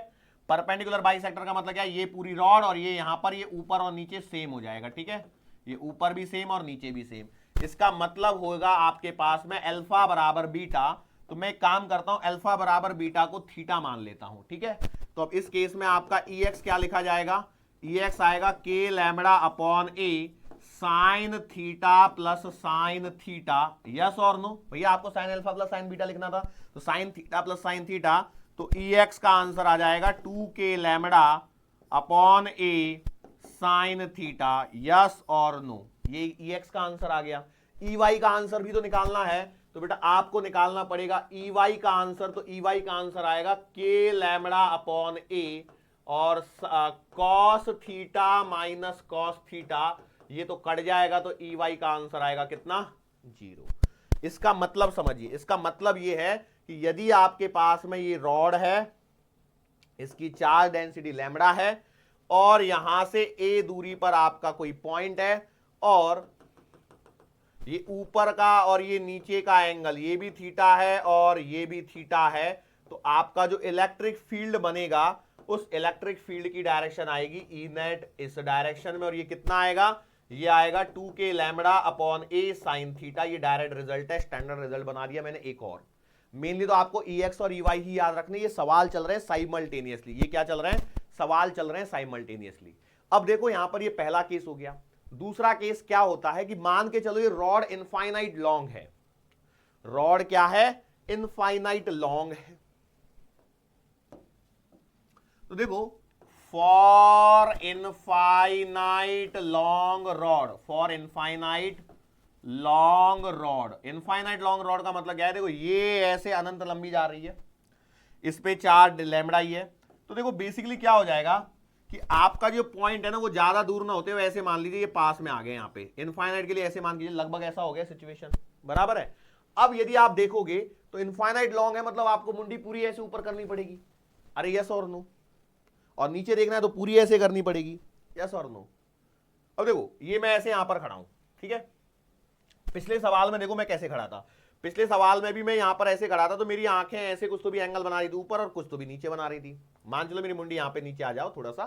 [SPEAKER 1] परपेंडिकुलर बाइसेक्टर का मतलब क्या है, ये पूरी रॉड और ये यहां पर ये ऊपर और नीचे सेम हो जाएगा, ठीक है। ये ऊपर भी सेम और नीचे भी सेम। इसका मतलब होगा आपके पास में अल्फा बराबर बीटा, तो मैं काम करता हूं अल्फा बराबर बीटा को थीटा मान लेता हूं, ठीक है। तो अब इस केस में आपका EX क्या लिखा जाएगा, EX आएगा k lambda upon a sine theta plus sine theta, yes और नो। भैया आपको sine alpha plus sine beta लिखना था, तो sine theta plus sine theta, तो EX का आंसर आ जाएगा 2K lambda upon a sine theta, yes और नो। ये EX का आंसर आ गया। EY का आंसर भी तो निकालना है, तो बेटा आपको निकालना पड़ेगा EY का आंसर। तो EY का आंसर आएगा के लैम्बडा अपॉन ए और cos theta minus cos theta, ये तो कट जाएगा, तो EY का आंसर आएगा कितना, 0। इसका मतलब समझिए, इसका मतलब ये है कि यदि आपके पास में ये रॉड है, इसकी चार्ज डेंसिटी लैम्बडा है, और यहां से A दूरी पर आपका कोई पॉइंट है, और ये ऊपर का और ये नीचे का एंगल ये भी थीटा है और ये भी थीटा है, तो आपका जो इलेक्ट्रिक फील्ड बनेगा उस इलेक्ट्रिक फील्ड की डायरेक्शन आएगी ई नेट इस डायरेक्शन में, और ये कितना आएगा, ये आएगा 2K lambda upon a sine theta. ये डायरेक्ट रिजल्ट है, स्टैंडर्ड रिजल्ट बना दिया मैंने। एक और मेनली तो आपको EX और EY ही याद रखने, ये सवाल चल रहे हैं साइमल्टेनियसली। ये क्या चल रहे हैं, सवाल चल रहे हैं साइमल्टेनियसली। अब देखो यहां पर ये पहला केस हो गया। दूसरा केस क्या होता है कि मान के चलो ये रॉड इनफाइनाइट लॉन्ग है, रॉड क्या है, इनफाइनाइट लॉन्ग है। तो देखो for infinite long rod, for infinite long rod, infinite long rod का मतलब क्या है, देखो ये ऐसे अनंत लंबी जा रही है, इस पे चार्ज लैम्बडा ही है। तो देखो बेसिकली क्या हो जाएगा कि आपका जो पॉइंट है ना वो ज्यादा दूर ना होते हुए ऐसे मान लीजिए ये पास में आ गए, यहाँ पे इनफाइनाइट के लिए ऐसे मान लीजिए, लगभग ऐसा हो गया सिचुएशन, बराबर है। अब यदि आप देखोगे तो इनफाइनाइट लॉन्ग है, मतलब आपको मुंडी पूरी ऐसे ऊपर करनी पड़ेगी, अरे यस और नो, और नीचे देखना है तो पूरी ऐसे करनी पड़ेगी, यस और नो। अब देखो ये मैं ऐसे यहां पर खड़ा हूं, ठीक है। पिछले सवाल में देखो मैं कैसे खड़ा था, पिछले सवाल में भी मैं यहां पर ऐसे खड़ा था, तो मेरी आंखें ऐसे कुछ तो भी एंगल बना रही थी ऊपर और कुछ तो भी नीचे बना रही थी। मान चलो मेरी मुंडी यहां पे नीचे आ जाओ थोड़ा सा,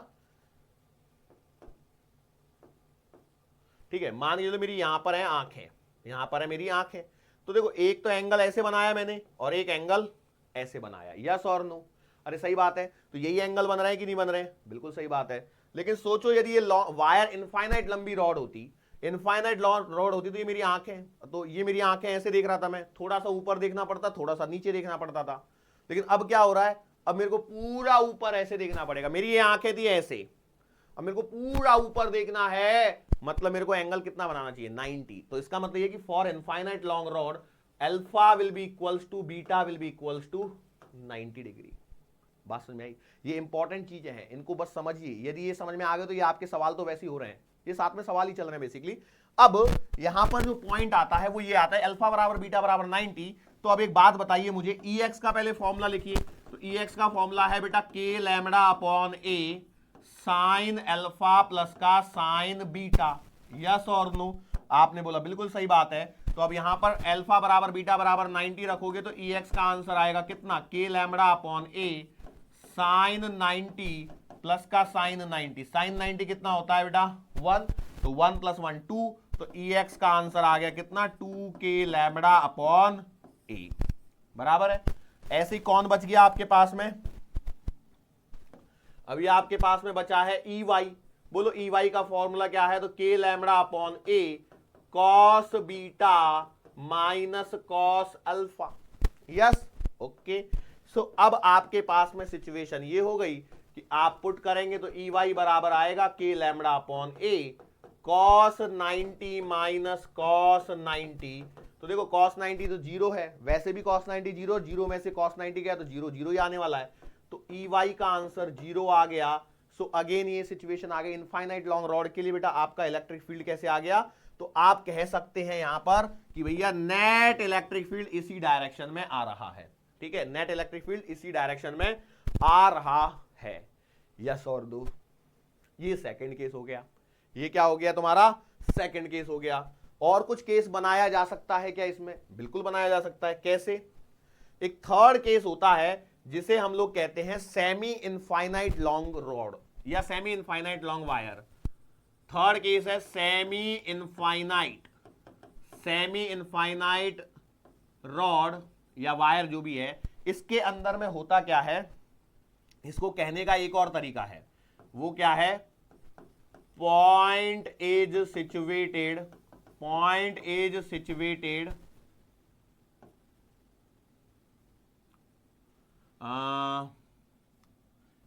[SPEAKER 1] ठीक है। मान लीजिए मेरी यहां पर है आंखें, यहां पर है मेरी आंखें, तो देखो एक तो एंगल ऐसे बनाया मैंने और एक एंगल ऐसे बनाया, यस और नो। अरे सही बात है, तो यही एंगल बन रहे हैं कि नहीं बन रहे हैं, बिल्कुल सही बात है। लेकिन सोचो यदि ये वायर इनफाइनाइट लंबी रॉड होती, इनफाइनाइट रॉड होती, तो ये मेरी आंखें, तो ये मेरी आंखें ऐसे देख रहा था मैं, थोड़ा सा ऊपर देखना पड़ता, थोड़ा सा नीचे देखना पड़ता था। लेकिन अब क्या हो रहा है, अब मेरे को पूरा ऊपर ऐसे देखना पड़ेगा। मेरी ये आंखें थी ऐसे, अब मेरे को पूरा ऊपर देखना है, मतलब मेरे को एंगल कितना बनाना चाहिए, 90। तो इसका मतलब ये कि for infinite long rod alpha will be equals to beta will be equals to 90 degree. बात समझ में आई? ये इंपॉर्टेंट चीजें हैं, इनको बस समझिए। यदि ये समझ में आ गए तो ये आपके सवाल तो वैसे ही हो रहे हैं, ये साथ में सवाल ही चल रहे हैं बेसिकली। अब यहां पर जो पॉइंट आता है वो ये आता है, अल्फा बराबर बीटा बराबर 90। तो अब एक बात बताइए मुझे, EX का पहले फॉर्मूला लिखिए। तो EX का फॉर्मूला है बेटा K lambda upon A sign alpha plus का साइन बीटा। यस और नो? आपने बोला बिल्कुल सही बात है। तो अब यहां पर अल्फा बराबर बीटा बराबर 90 रखोगे तो EX का आंसर आएगा कितना, K lambda upon A sine 90 plus का साइन 90। साइन 90 कितना होता है बेटा, 1, तो 1 + 1 2, तो EX का आंसर आ गया कितना, 2K लैम्बडा अपॉन A। बराबर है। ऐसे ही कौन बच गया आपके पास में, अभी आपके पास में बचा है EY। बोलो EY का फॉर्मूला क्या है, तो K lambda upon A cos beta minus cos alpha. Yes, okay. So अब आपके पास में सिचुएशन ये हो गई कि आप पुट करेंगे तो EY बराबर आएगा K lambda upon A cos 90 minus cos 90। तो देखो कॉस 90 तो 0 है, वैसे भी कॉस 90 0, 0 में से कॉस 90 गया तो 0 0 ही आने वाला है। तो EY का आंसर 0 आ गया। सो अगेन ये सिचुएशन आ गई इनफाइनाइट लॉन्ग रॉड के लिए। बेटा आपका इलेक्ट्रिक फील्ड कैसे आ गया, तो आप कह सकते हैं यहां पर कि भैया नेट इलेक्ट्रिक फील्ड इसी डायरेक्शन में आ रहा है। ठीक है, नेट इलेक्ट्रिक फील्ड इसी डायरेक्शन में आ रहा है। यस और दो, ये सेकंड केस हो गया। ये क्या हो गया तुम्हारा, सेकंड केस हो गया। और कुछ केस बनाया जा सकता है क्या इसमें, बिल्कुल बनाया जा सकता है। कैसे, एक थर्ड केस होता है जिसे हम लोग कहते हैं सेमी इनफाइनाइट लॉन्ग रॉड या semi infinite long wire. Third case है सेमी इनफाइनाइट रॉड या वायर जो भी है। इसके अंदर में होता क्या है, इसको कहने का एक और तरीका है, वो क्या है, पॉइंट इज सिचुएटेड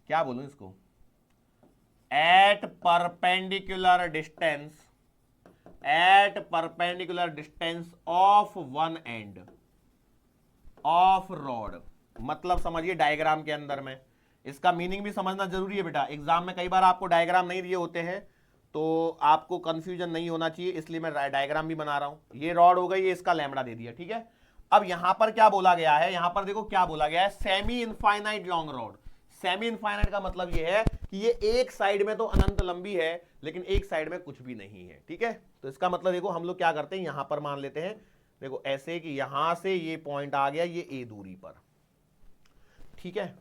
[SPEAKER 1] क्या बोलूं इसको, at perpendicular distance of one end of rod. मतलब समझिए डायग्राम के अंदर में, इसका मीनिंग भी समझना जरूरी है बेटा। एग्जाम में कई बार आपको डायग्राम नहीं दिए होते हैं तो आपको कंफ्यूजन नहीं होना चाहिए, इसलिए मैं डायग्राम भी बना रहा हूं। ये रॉड हो गई, ये इसका लैम्बडा दे दिया, ठीक है। अब यहां पर क्या बोला गया है, यहां पर देखो क्या बोला गया है, semi infinite long rod. Semi infinite का मतलब ये है कि ये एक साइड में तो अनंत लंबी है लेकिन एक साइड में कुछ भी नहीं है, ठीक है। तो इसका मतलब देखो हम लोग क्या करते हैं, यहां पर मान लेते हैं, देखो ऐसे कि यहां से ये पॉइंट आ गया ये A दूरी पर, ठीक है।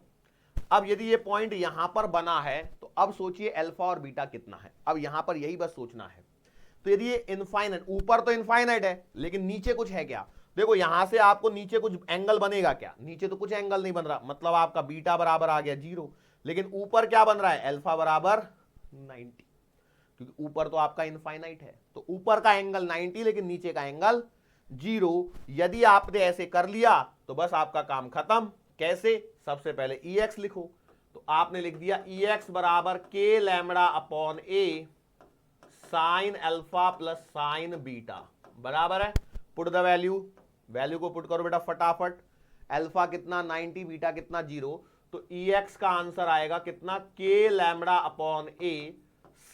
[SPEAKER 1] अब यदि ये पॉइंट यहां पर बना है तो अब सोचिए अल्फा और बीटा कितना है। अब यहां पर यही बस सोचना है। तो यदि ये इनफाइनाइट, ऊपर तो इनफाइनाइट है लेकिन नीचे कुछ है क्या, देखो यहां से आपको नीचे कुछ एंगल बनेगा क्या, नीचे तो कुछ एंगल नहीं बन रहा, मतलब आपका बीटा बराबर आ गया 0। लेकिन ऊपर क्या बन रहा है, अल्फा बराबर 90, क्योंकि ऊपर तो आपका इनफाइनाइट है। तो ऊपर का एंगल 90 लेकिन नीचे का एंगल 0। यदि आपने ऐसे कर लिया तो बस आपका काम खत्म। कैसे, सबसे पहले EX लिखो, तो आपने लिख दिया EX बराबर K lambda upon A sign alpha plus sine beta, बराबर है। पुट द वैल्यू को पुट करो बेटा फटाफट। अल्फा कितना 90, बीटा कितना 0, तो EX का आंसर आएगा कितना, K lambda upon A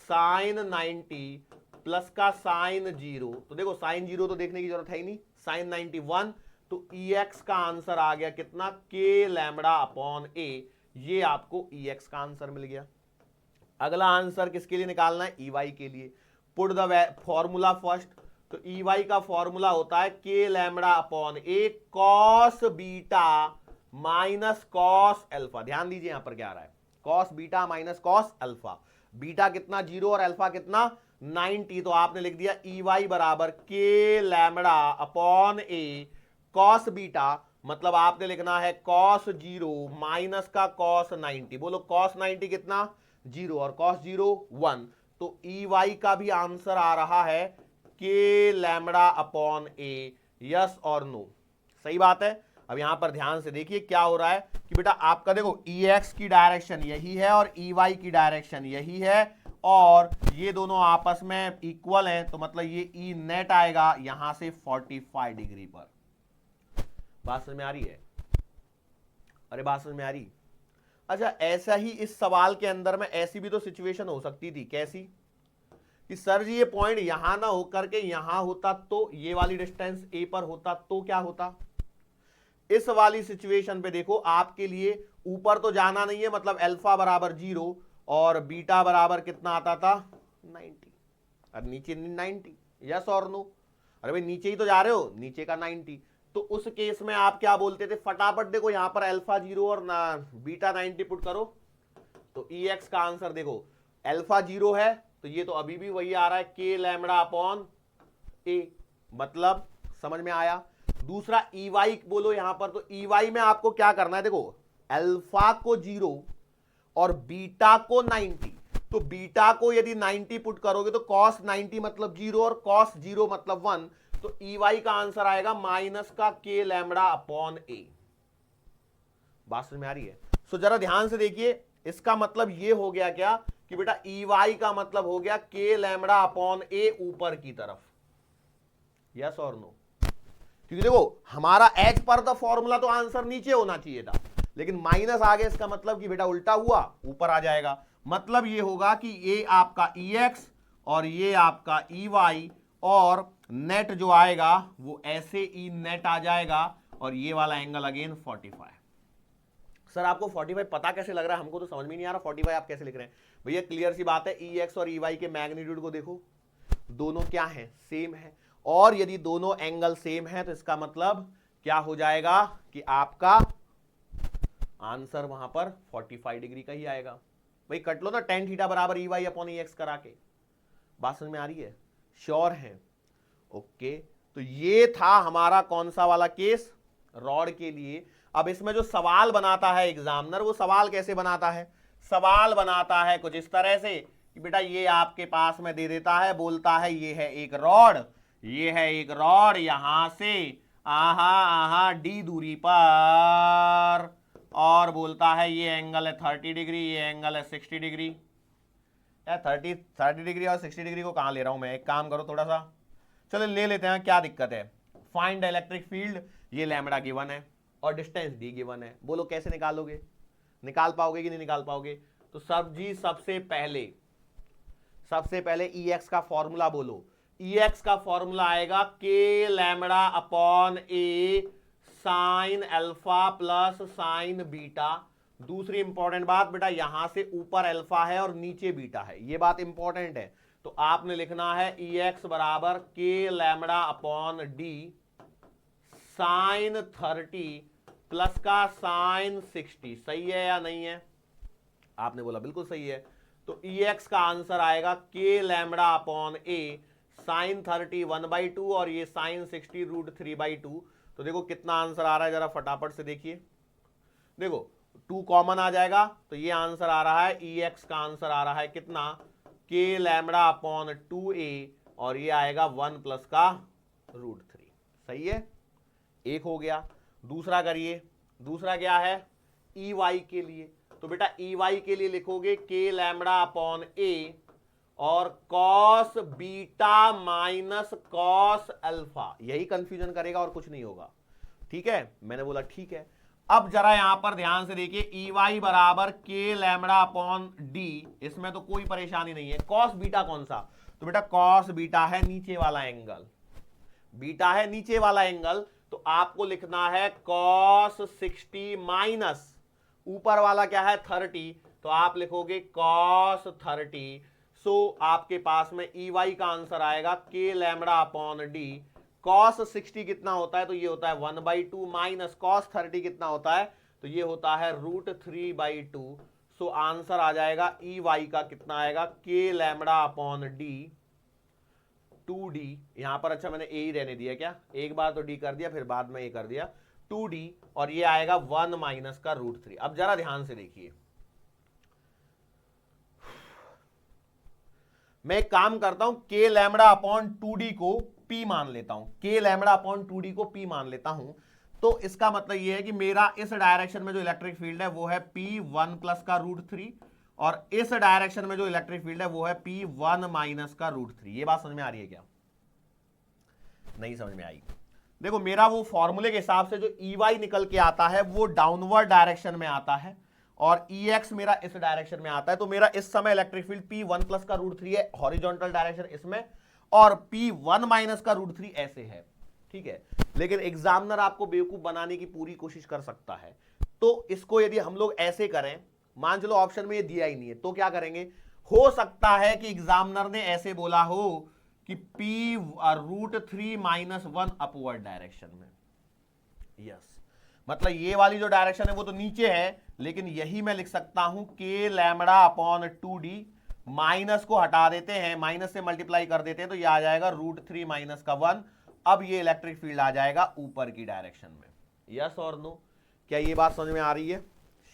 [SPEAKER 1] sine 90 plus का साइन 0। तो देखो साइन 0 तो देखने की जरूरत है ही नहीं, साइन 91, तो EX का आंसर आ गया कितना, K लैम्बडा अपॉन A। ये आपको EX का आंसर मिल गया। अगला आंसर किसके लिए निकालना है, EY के लिए। पुट द फॉर्मूला फर्स्ट, तो EY का फॉर्मूला होता है K lambda upon A cos beta minus cos alpha. ध्यान दीजिए यहां पर क्या आ रहा है, cos beta minus cos alpha. Beta कितना 0 और अल्फा कितना 90, तो आपने लिख दिया EY बराबर K lambda upon A cos beta. मतलब आपने लिखना है cos 0 माइनस का cos 90। बोलो cos 90 कितना, 0 और cos 0 1। तो EY का भी आंसर आ रहा है k लैम्बडा अपॉन ए। यस और नो, सही बात है। अब यहां पर ध्यान से देखिए क्या हो रहा है कि बेटा आपका देखो EX की डायरेक्शन यही है और EY की डायरेक्शन यही है और ये दोनों आपस में इक्वल हैं, तो मतलब ये E नेट आएगा यहां से 45 डिग्री पर। बात समझ में आ रही है? अरे बात समझ में आ रही? अच्छा, ऐसा ही इस सवाल के अंदर में ऐसी भी तो सिचुएशन हो सकती थी, कैसी कि सर जी ये पॉइंट यहां ना होकर के यहां होता, तो ये वाली डिस्टेंस ए पर होता तो क्या होता। इस वाली सिचुएशन पे देखो आपके लिए ऊपर तो जाना नहीं है, मतलब अल्फा बराबर 0 और बीटा बराबर कितना आता था 90, और नीचे 90। यस और नो? अरे भाई नीचे ही तो जा रहे हो, नीचे का 90। तो उस केस में आप क्या बोलते थे, फटाफट देखो यहां पर अल्फा 0 और बीटा 90 पुट करो, तो EX का आंसर देखो अल्फा 0 है तो ये तो अभी भी वही आ रहा है k लैम्बडा अपॉन ए। मतलब समझ में आया? दूसरा EY बोलो यहां पर, तो EY में आपको क्या करना है, देखो अल्फा को 0 और बीटा को 90। तो बीटा को यदि 90 पुट करोगे तो cos 90 मतलब 0 और cos 0 मतलब 1। तो EY का आंसर आएगा माइनस का k लैम्बडा अपॉन ए। बात समझ में आ रही है? सो जरा ध्यान से देखिए, इसका मतलब ये हो गया क्या कि बेटा EY का मतलब हो गया k लैम्बडा अपॉन ए ऊपर की तरफ। यस और नो? क्योंकि देखो हमारा एज पर द फॉर्मूला तो आंसर नीचे होना चाहिए था, लेकिन माइनस आ गया, इसका मतलब कि बेटा उल्टा हुआ, ऊपर आ जाएगा। मतलब ये होगा कि ये आपका EX और ये आपका EY और नेट जो आएगा वो ऐसे ई नेट आ जाएगा और ये वाला एंगल अगेन 45। सर आपको 45 पता कैसे लग रहा है? हमको तो समझ में नहीं आ रहा 45 आप कैसे लिख रहे हैं। भैया क्लियर सी बात है, EX और EY के मैग्नीट्यूड को देखो, दोनों क्या है, सेम है। और यदि दोनों एंगल सेम है तो इसका मतलब क्या हो जाएगा कि आपका आंसर वहां पर 45 डिग्री का ही आएगा। भाई कट लो ना tan थीटा बराबर EY अपॉन EX करा के। बात समझ में आ रही है? श्योर है? ओके, तो ये था हमारा कौन सा वाला केस, रॉड के लिए। अब इसमें जो सवाल बनाता है एग्जामिनर, वो सवाल कैसे बनाता है? सवाल बनाता है कुछ इस तरह से कि बेटा ये आपके पास में दे देता है, बोलता है ये है एक रॉड, ये है एक रॉड यहां से आहा आहा डी दूरी पर, और बोलता है ये एंगल है 30 डिग्री, ये एंगल है 60 डिग्री। यार 30 डिग्री और 60 डिग्री को कहां ले रहा हूं मैं, एक काम करो थोड़ा सा, चलो ले लेते हैं, क्या दिक्कत है। फाइंड इलेक्ट्रिक फील्ड, ये लैम्बडा गिवन है और डिस्टेंस डी गिवन है। बोलो कैसे निकालोगे? निकाल पाओगे कि नहीं निकाल पाओगे? तो सबसे पहले EX का फॉर्मूला बोलो। EX का फॉर्मूला आएगा k lambda upon a sine alpha plus sine beta. दूसरी इंपॉर्टेंट बात बेटा, यहां से ऊपर अल्फा है और नीचे बीटा है, ये बात इंपॉर्टेंट है। तो आपने लिखना है EX बराबर k lambda upon d sine 30 plus का साइन 60। सही है या नहीं है? आपने बोला बिल्कुल सही है। तो EX का आंसर आएगा k lambda upon a sign 30 1/2 और ये साइन 60 √3/2। तो देखो कितना आंसर आ रहा है, जरा फटाफट से देखिए। देखो 2 कॉमन आ जाएगा तो ये आंसर आ रहा है, EX का आंसर आ रहा है कितना, k लैम्बडा अपॉन 2a और ये आएगा 1 प्लस का √3। सही है, एक हो गया। दूसरा करिए, दूसरा क्या है EY के लिए। तो बेटा EY के लिए लिखोगे k लैम्बडा अपॉन ए और cos beta minus cos alpha, यही कंफ्यूजन करेगा और कुछ नहीं होगा। ठीक है, मैंने बोला ठीक है। अब जरा यहां पर ध्यान से देखिए, EY बराबर k लैम्बडा अपॉन डी, इसमें तो कोई परेशानी नहीं है। कॉस बीटा कौन सा? तो बेटा कॉस बीटा है नीचे वाला एंगल, बीटा है नीचे वाला एंगल, तो आपको लिखना है कॉस 60 माइनस ऊपर वाला क्या है 30, तो आप लिखोगे कॉस 30। सो आपके पास में EY का आंसर आएगा k lambda upon D. Cos 60 कितना होता है? तो ये होता है 1/2 माइनस कॉस 30 कितना होता है? तो ये होता है √3/2। सो आंसर आ जाएगा EY का कितना आएगा, k lambda upon D 2d। यहां पर अच्छा मैंने ए ही रहने दिया क्या, एक बार तो डी कर दिया फिर बाद में ए कर दिया। 2d और ये आएगा 1 माइनस का √3। अब जरा ध्यान से देखिए, मैं एक काम करता हूं, k लैम्बडा अपॉन 2d को p मान लेता हूं, k लैम्बडा अपॉन 2d को p मान लेता हूं। तो इसका मतलब ये है कि मेरा इस डायरेक्शन में जो इलेक्ट्रिक फील्ड है वो है p1 प्लस का √3 और इस डायरेक्शन में जो इलेक्ट्रिक फील्ड है वो है p1 माइनस का √3। ये बात समझ में आ रही है क्या? नहीं समझ में आई? देखो मेरा वो फॉर्मूले के हिसाब से जो EY निकल के आता है वो डाउनवर्ड डायरेक्शन में आता है और EX मेरा इस डायरेक्शन में आता है। तो मेरा इस समय इलेक्ट्रिक फील्ड P1 प्लस का √3 है हॉरिजॉन्टल डायरेक्शन इसमें, और P1 माइनस का √3 ऐसे है, ठीक है। लेकिन एग्जामिनर आपको बेवकूफ बनाने की पूरी कोशिश कर सकता है। तो इसको यदि हम लोग ऐसे करें, मान चलो ऑप्शन में ये दिया ही नहीं है, तो क्या करेंगे? हो सकता है कि एग्जामिनर ने ऐसे बोला हो कि P√3 माइनस 1 अपवर्ड डायरेक्शन में। यस, मतलब ये वाली जो डायरेक्शन है वो तो नीचे है, लेकिन यही मैं लिख सकता हूं k lambda upon 2d, minus को हटा देते हैं, माइनस से मल्टीप्लाई कर देते हैं तो ये आ जाएगा √3 माइनस का 1। अब ये इलेक्ट्रिक फील्ड आ जाएगा ऊपर की डायरेक्शन में। यस और नो? क्या ये बात समझ में आ रही है?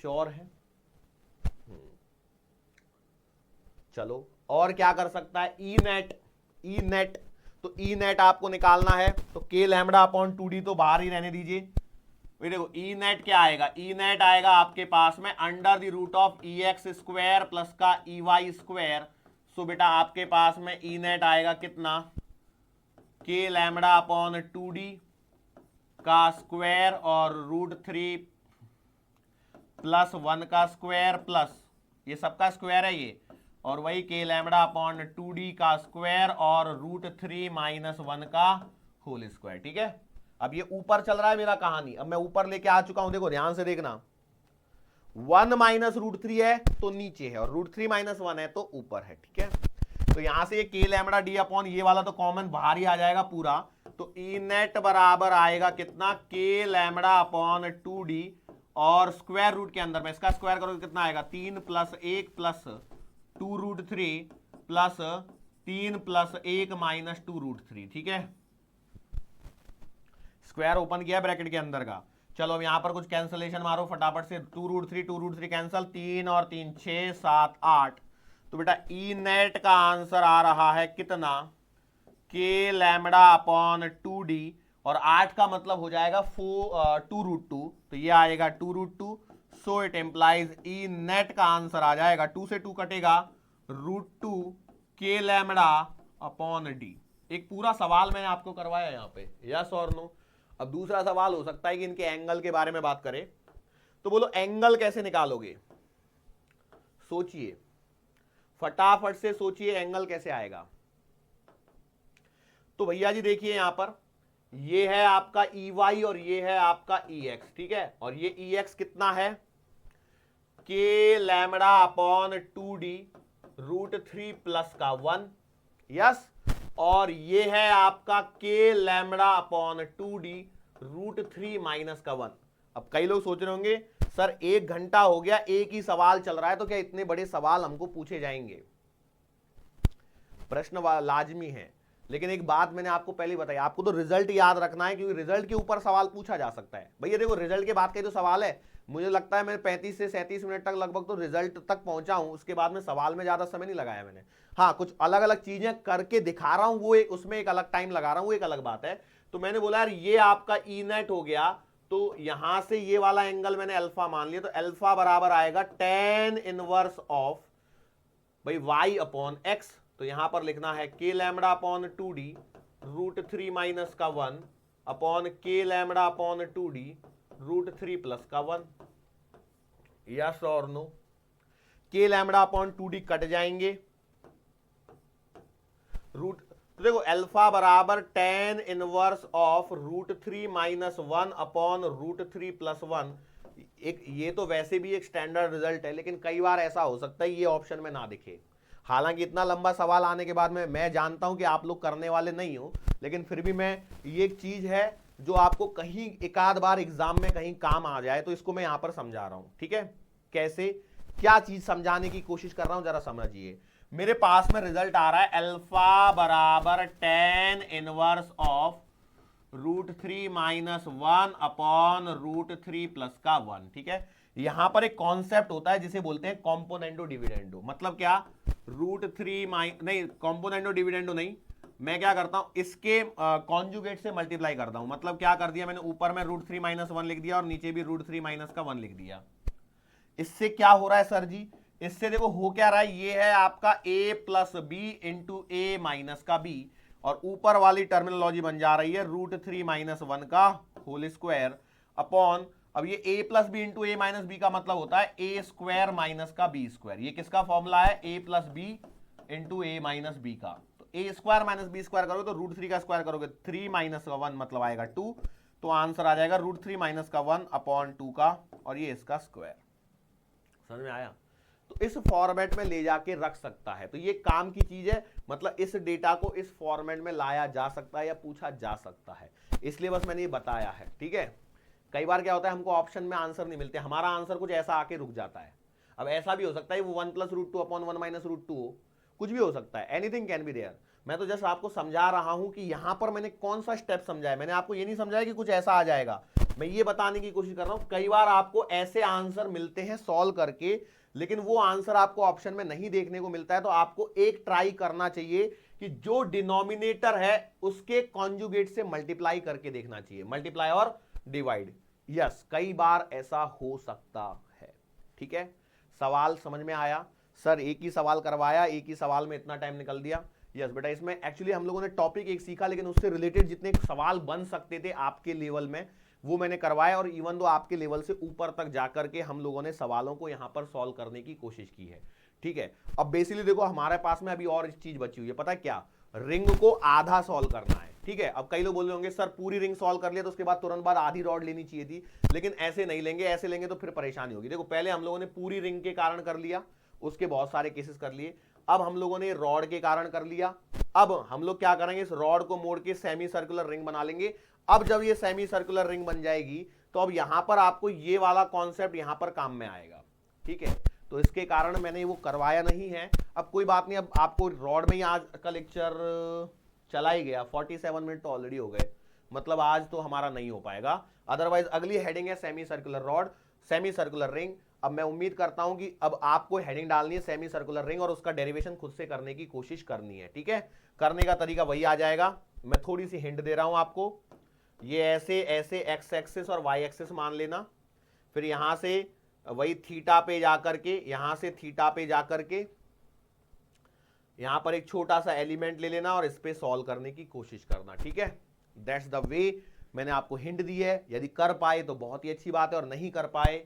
[SPEAKER 1] श्योर है? चलो, और क्या कर सकता है? ई नेट, तो ई नेट आपको निकालना है तो k लैम्बडा अपॉन 2d तो बाहर ही रहने दीजिए। देखो ई नेट क्या आएगा? ई नेट आएगा आपके पास में under the root of EX square plus का EY स्क्वायर। सो बेटा आपके पास में ई नेट आएगा कितना? k लैम्बडा अपॉन 2d का स्क्वायर और √3 प्लस 1 का स्क्वायर प्लस ये सबका स्क्वायर है ये, और वही k लैम्बडा अपॉन 2d का स्क्वायर और √3 माइनस 1 का होल स्क्वायर। ठीक है, अब ये ऊपर चल रहा है मेरा कहानी, अब मैं ऊपर लेके आ चुका हूं। देखो ध्यान से देखना, 1 माइनस √3 है तो नीचे है और √3 माइनस 1 है तो ऊपर है। ठीक है, तो यहां से ये k लैम्बडा d अपॉन ये वाला तो कॉमन बाहर ही आ जाएगा पूरा, तो ई नेट बराबर आएगा कितना? k लैम्बडा अपॉन 2d और स्क्वायर रूट के अंदर में इसका स्क्वायर करोगे कितना आएगा? 3 plus 1 plus 2√3 plus 3 plus 1 minus 2√3। ठीक है, स्क्वायर ओपन किया ब्रैकेट के अंदर का। चलो अब यहां पर कुछ कैंसलेशन मारो फटाफट से, 2√3 कैंसल, 3 और 3 6 7 8। तो बेटा ई नेट का आंसर आ रहा है कितना? k लैम्बडा अपॉन 2d और 8 का मतलब हो जाएगा 2√2, तो ये आएगा 2√2। So it implies E net का आंसर आ जाएगा, 2 से 2 कटेगा, √2 k लैम्बडा अपॉन d। एक पूरा सवाल मैंने आपको करवाया यहाँ पे, यस और नो? अब दूसरा सवाल हो सकता है कि इनके एंगल के बारे में बात करें, तो बोलो एंगल कैसे निकालोगे? सोचिए, फटाफट से सोचिए एंगल कैसे आएगा। तो भैया जी देखिए यहां पर ये है आपका EY और ये है आपका EX। ठीक है, और ये EX कितना है? k lambda upon 2d √3 plus का 1। यस, और ये है आपका k lambda upon 2d √3 minus का 1। अब कई लोग सोच रहे होंगे सर 1 घंटा हो गया एक ही सवाल चल रहा है, तो क्या इतने बड़े सवाल हमको पूछे जाएंगे? प्रश्न लाजमी है, लेकिन एक बात मैंने आपको पहले बताई, आपको तो रिजल्ट याद रखना है, क्योंकि रिजल्ट के ऊपर सवाल पूछा जा सकता है। भैया देखो रिजल्ट के बाद का जो सवाल है, मुझे लगता है मैं 35 से 37 मिनट तक लगभग तो रिजल्ट तक पहुंचा हूं, उसके बाद में सवाल में ज्यादा समय नहीं लगाया मैंने। हाँ, कुछ अलग अलग चीजें करके दिखा रहा हूं, वो एक उसमें एक अलग टाइम लगा रहा हूं, वो एक अलग बात है। तो मैंने बोला यार ये आपका ई नेट हो गया, तो यहां से ये वाला एंगल मैंने अल्फा मान लिया, तो अल्फा बराबर आएगा tan इनवर्स ऑफ भाई y अपॉन x। तो यहां पर लिखना है k lambda upon 2d √3 minus का 1 upon k lambda upon 2d √3 plus का 1। यस और no? k lambda upon 2d cut जाएंगे, रूट, तो देखो अल्फा बराबर tan inverse of √3 minus 1 upon √3 plus 1। एक ये तो वैसे भी एक स्टैंडर्ड रिजल्ट है, लेकिन कई बार ऐसा हो सकता है ये ऑप्शन में ना दिखे। हालांकि इतना लंबा सवाल आने के बाद में मैं जानता हूं कि आप लोग करने वाले नहीं हो, लेकिन फिर भी मैं ये एक चीज है जो आपको कहीं एक आध बार एग्जाम में कहीं काम आ जाए, तो इसको मैं यहां पर समझा रहा हूं। ठीक है, कैसे क्या चीज समझाने की कोशिश कर रहा हूं जरा समझिए। मेरे पास में रिजल्ट आ रहा है अल्फा बराबर tan inverse of √3 minus 1 upon √3 plus का 1। ठीक है, यहां पर एक कॉन्सेप्ट होता है जिसे बोलते हैं कॉम्पोनेंटो डिविडेंडो। मतलब क्या, √3 नहीं, कॉम्पोनेंटो डिविडेंडो नहीं, मैं क्या करता हूं, इसके कॉन्जुगेट से मल्टीप्लाई करता हूं। मतलब क्या कर दिया मैंने, ऊपर में √3 माइनस 1 लिख दिया और नीचे भी √3 माइनस का 1 लिख दिया। इससे क्या हो रहा है सर जी, इससे देखो हो क्या रहा है, ये है आपका a plus b into a minus का b, और ऊपर वाली टर्मिनोलॉजी बन जा रही है √3 माइनस 1 का होल स्क्वायर अपॉन, अब ये a plus b into a minus b का मतलब होता है a स्क्वायर माइनस का b स्क्वायर। ये किसका फॉर्मूला है, a plus b into a minus b का। तो a square minus b square करोगे तो √3 का स्क्वायर करोगे 3 माइनस का 1 मतलब आएगा 2, तो आंसर आ जाएगा √3 माइनस का 1 अपॉन 2 का, और ये इसका स्क्वायर। समझ में आया? तो इस फॉर्मेट में ले जाके रख सकता है, तो ये काम की चीज है। मतलब इस डेटा को इस फॉर्मेट में लाया जा सकता है या पूछा जा सकता है, इसलिए बस मैंने ये बताया है। ठीक है, कई बार क्या होता है, हमको ऑप्शन में आंसर नहीं मिलते, हमारा आंसर कुछ ऐसा आके रुक जाता है। अब ऐसा भी हो सकता है वो 1 प्लस √2 अपॉन 1 माइनस √2 हो, कुछ भी हो सकता है, एनीथिंग कैन बी देयर। मैं तो जस्ट आपको समझा रहा हूं कि यहां पर मैंने कौन सा स्टेप समझाया। मैंने आपको ये नहीं समझाया कि कुछ ऐसा आ जाएगा, मैं ये बताने की कोशिश कर रहा हूं कई बार आपको ऐसे आंसर मिलते हैं सॉल्व करके, लेकिन वो आंसर आपको ऑप्शन में नहीं देखने को मिलता है। तो आपको एक ट्राई करना चाहिए कि जो डिनोमिनेटर है उसके कॉन्जुगेट से मल्टीप्लाई करके देखना चाहिए, मल्टीप्लाई और डिवाइड। यस, कई बार ऐसा हो सकता है। ठीक है, सवाल समझ में आया? सर एक ही सवाल करवाया, एक ही सवाल में इतना टाइम निकल दिया। यस बेटा, इसमें एक्चुअली हम लोगों ने टॉपिक एक सीखा, लेकिन उससे रिलेटेड जितने सवाल बन सकते थे आपके लेवल में वो मैंने करवाया, और इवन दो आपके लेवल से ऊपर तक जाकर के हम लोगों ने सवालों को यहां पर सॉल्व करने की कोशिश की है। ठीक है, अब बेसिकली देखो हमारे पास में अभी और चीज बची हुई है, पता है क्या, रिंग को आधा सॉल्व करना है। ठीक है, अब कई लोग बोल रहे होंगे सर पूरी रिंग सॉल्व कर लिया तो उसके बाद तुरंत बाद आधी रॉड लेनी चाहिए थी, लेकिन ऐसे नहीं लेंगे, ऐसे लेंगे तो फिर परेशानी होगी। देखो पहले हम लोगों ने पूरी रिंग के कारण कर लिया, उसके बहुत सारे केसेस कर लिए, अब हम लोगों ने रॉड के कारण कर लिया। अब हम लोग क्या करेंगे, इस रॉड को मोड़ के सेमी सर्कुलर रिंग बना लेंगे। अब जब ये सेमी सर्कुलर रिंग बन जाएगी तो अब यहां पर आपको ये वाला कॉन्सेप्ट यहां पर काम में आएगा। ठीक है, तो इसके कारण मैंने वो करवाया नहीं है। अब कोई बात नहीं, अब आपको रॉड में ही आज का लेक्चर चला ही गया, 47 मिनट तो ऑलरेडी हो गए, मतलब आज तो हमारा नहीं हो पाएगा। अदरवाइज अगली हेडिंग है semi circular rod, semi circular ring. अब मैं उम्मीद करता हूं कि अब आपको हेडिंग डालनी है सेमी सर्कुलर रिंग और उसका डेरिवेशन खुद से करने की कोशिश करनी है। ठीक है, करने का तरीका वही आ जाएगा, मैं थोड़ी सी हिंट दे रहा हूं आपको। ये ऐसे ऐसे एक्स एक्सिस और वाई एक्सिस मान लेना, फिर यहां से वही थीटा पे जाकर के, यहां से थीटा पे जाकर के यहां पर एक छोटा सा एलिमेंट ले लेना और इस पे सॉल्व करने की कोशिश करना। ठीक है, दैट्स द वे, मैंने आपको हिंट दी है। यदि कर पाए तो बहुत ही अच्छी बात है, और नहीं कर पाए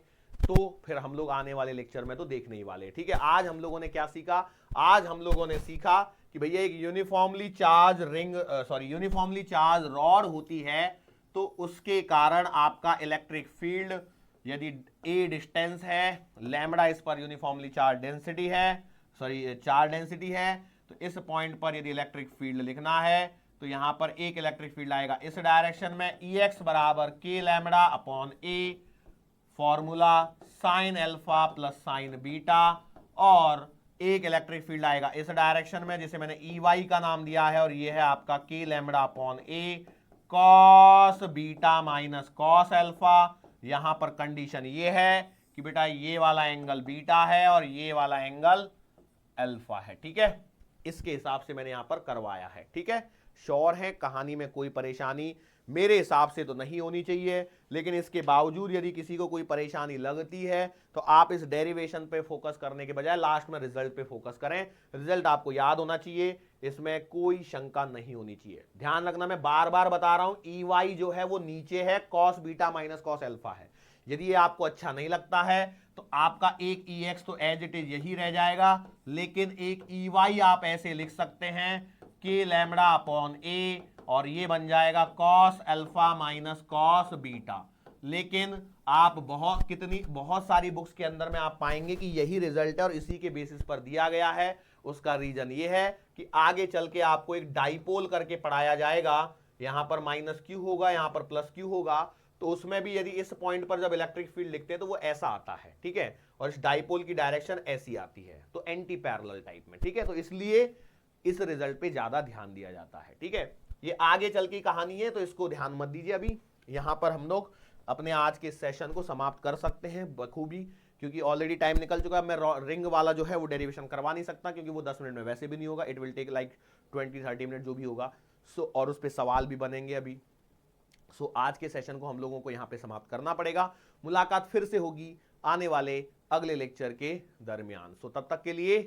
[SPEAKER 1] तो फिर हम लोग आने वाले लेक्चर में तो देखने ही वाले। ठीक है, आज हम लोगों ने क्या सीखा, आज हम लोगों ने सीखा कि भैया एक uniformly charge ring, uniformly charge rod होती है, तो उसके कारण आपका इलेक्ट्रिक फील्ड, यदि ए डिस्टेंस है, लैम्बडा इस पर यूनिफॉर्मली चार्ज डेंसिटी है, चार्ज डेंसिटी है, तो इस पॉइंट पर यदि इलेक्ट्रिक फील्ड लिखना है तो यहां पर एक इलेक्ट्रिक फील्ड आएगा इस डायरेक्शन में, Ex बराबर k lambda upon a, formula sine alpha plus sine beta, और एक इलेक्ट्रिक फील्ड आएगा इस डायरेक्शन में जिसे मैंने Ey का नाम दिया है, और ये है आपका k lambda upon a cos beta minus cos alpha. यहां पर कंडीशन ये है कि बेटा ये वाला एंगल बीटा है और ये वाला एंगल अल्फा है। ठीक है, इसके हिसाब से मैंने यहां पर करवाया है। ठीक है, श्योर है, कहानी में कोई परेशानी मेरे हिसाब से तो नहीं होनी चाहिए, लेकिन इसके बावजूद यदि किसी को कोई परेशानी लगती है तो आप इस डेरिवेशन पे फोकस करने के बजाय लास्ट में रिजल्ट पे फोकस करें। रिजल्ट आपको याद होना चाहिए, इसमें कोई शंका नहीं होनी चाहिए। ध्यान रखना, मैं बार बार बता रहा हूं, Ey जो है वो नीचे है, cos beta minus cos alpha है। यदि ये आपको अच्छा नहीं लगता है तो आपका एक Ex तो एज इट इज यही रह जाएगा, लेकिन एक Ey आप ऐसे लिख सकते हैं के लैम्बडा अपॉन ए, और ये बन जाएगा cos alpha minus cos beta. लेकिन आप बहुत सारी बुक्स के अंदर में आप पाएंगे कि यही रिजल्ट है और इसी के बेसिस पर दिया गया है। उसका रीजन ये है कि आगे चल के आपको एक डाइपोल करके पढ़ाया जाएगा, यहां पर माइनस क्यू होगा, यहां पर प्लस क्यू होगा, तो उसमें भी यदि इस पॉइंट पर जब इलेक्ट्रिक फील्ड लिखते हैं तो वो ऐसा आता है। ठीक है, और इस डाइपोल की डायरेक्शन ऐसी आती है, तो एंटी पैरेलल टाइप में। ठीक है, तो इसलिए इस रिजल्ट पे ज्यादा ध्यान दिया जाता है। ठीक है, ये आगे चल के कहानी है, तो इसको ध्यान मत दीजिए। अभी यहां पर हम लोग अपने आज के सेशन को समाप्त कर सकते हैं बखूबी, क्योंकि ऑलरेडी टाइम निकल चुका है। मैं रिंग वाला जो है वो डेरिवेशन करवा नहीं सकता, क्योंकि वो 10 मिनट में वैसे भी नहीं होगा। It will take like 20-30 minute जो भी होगा। और उस पर सवाल भी बनेंगे अभी। आज के सेशन को हम लोगों को यहां पे समाप्त करना पड़ेगा। मुलाकात फिर से होगी आने वाले अगले लेक्चर के दरमियान। तब तक के लिए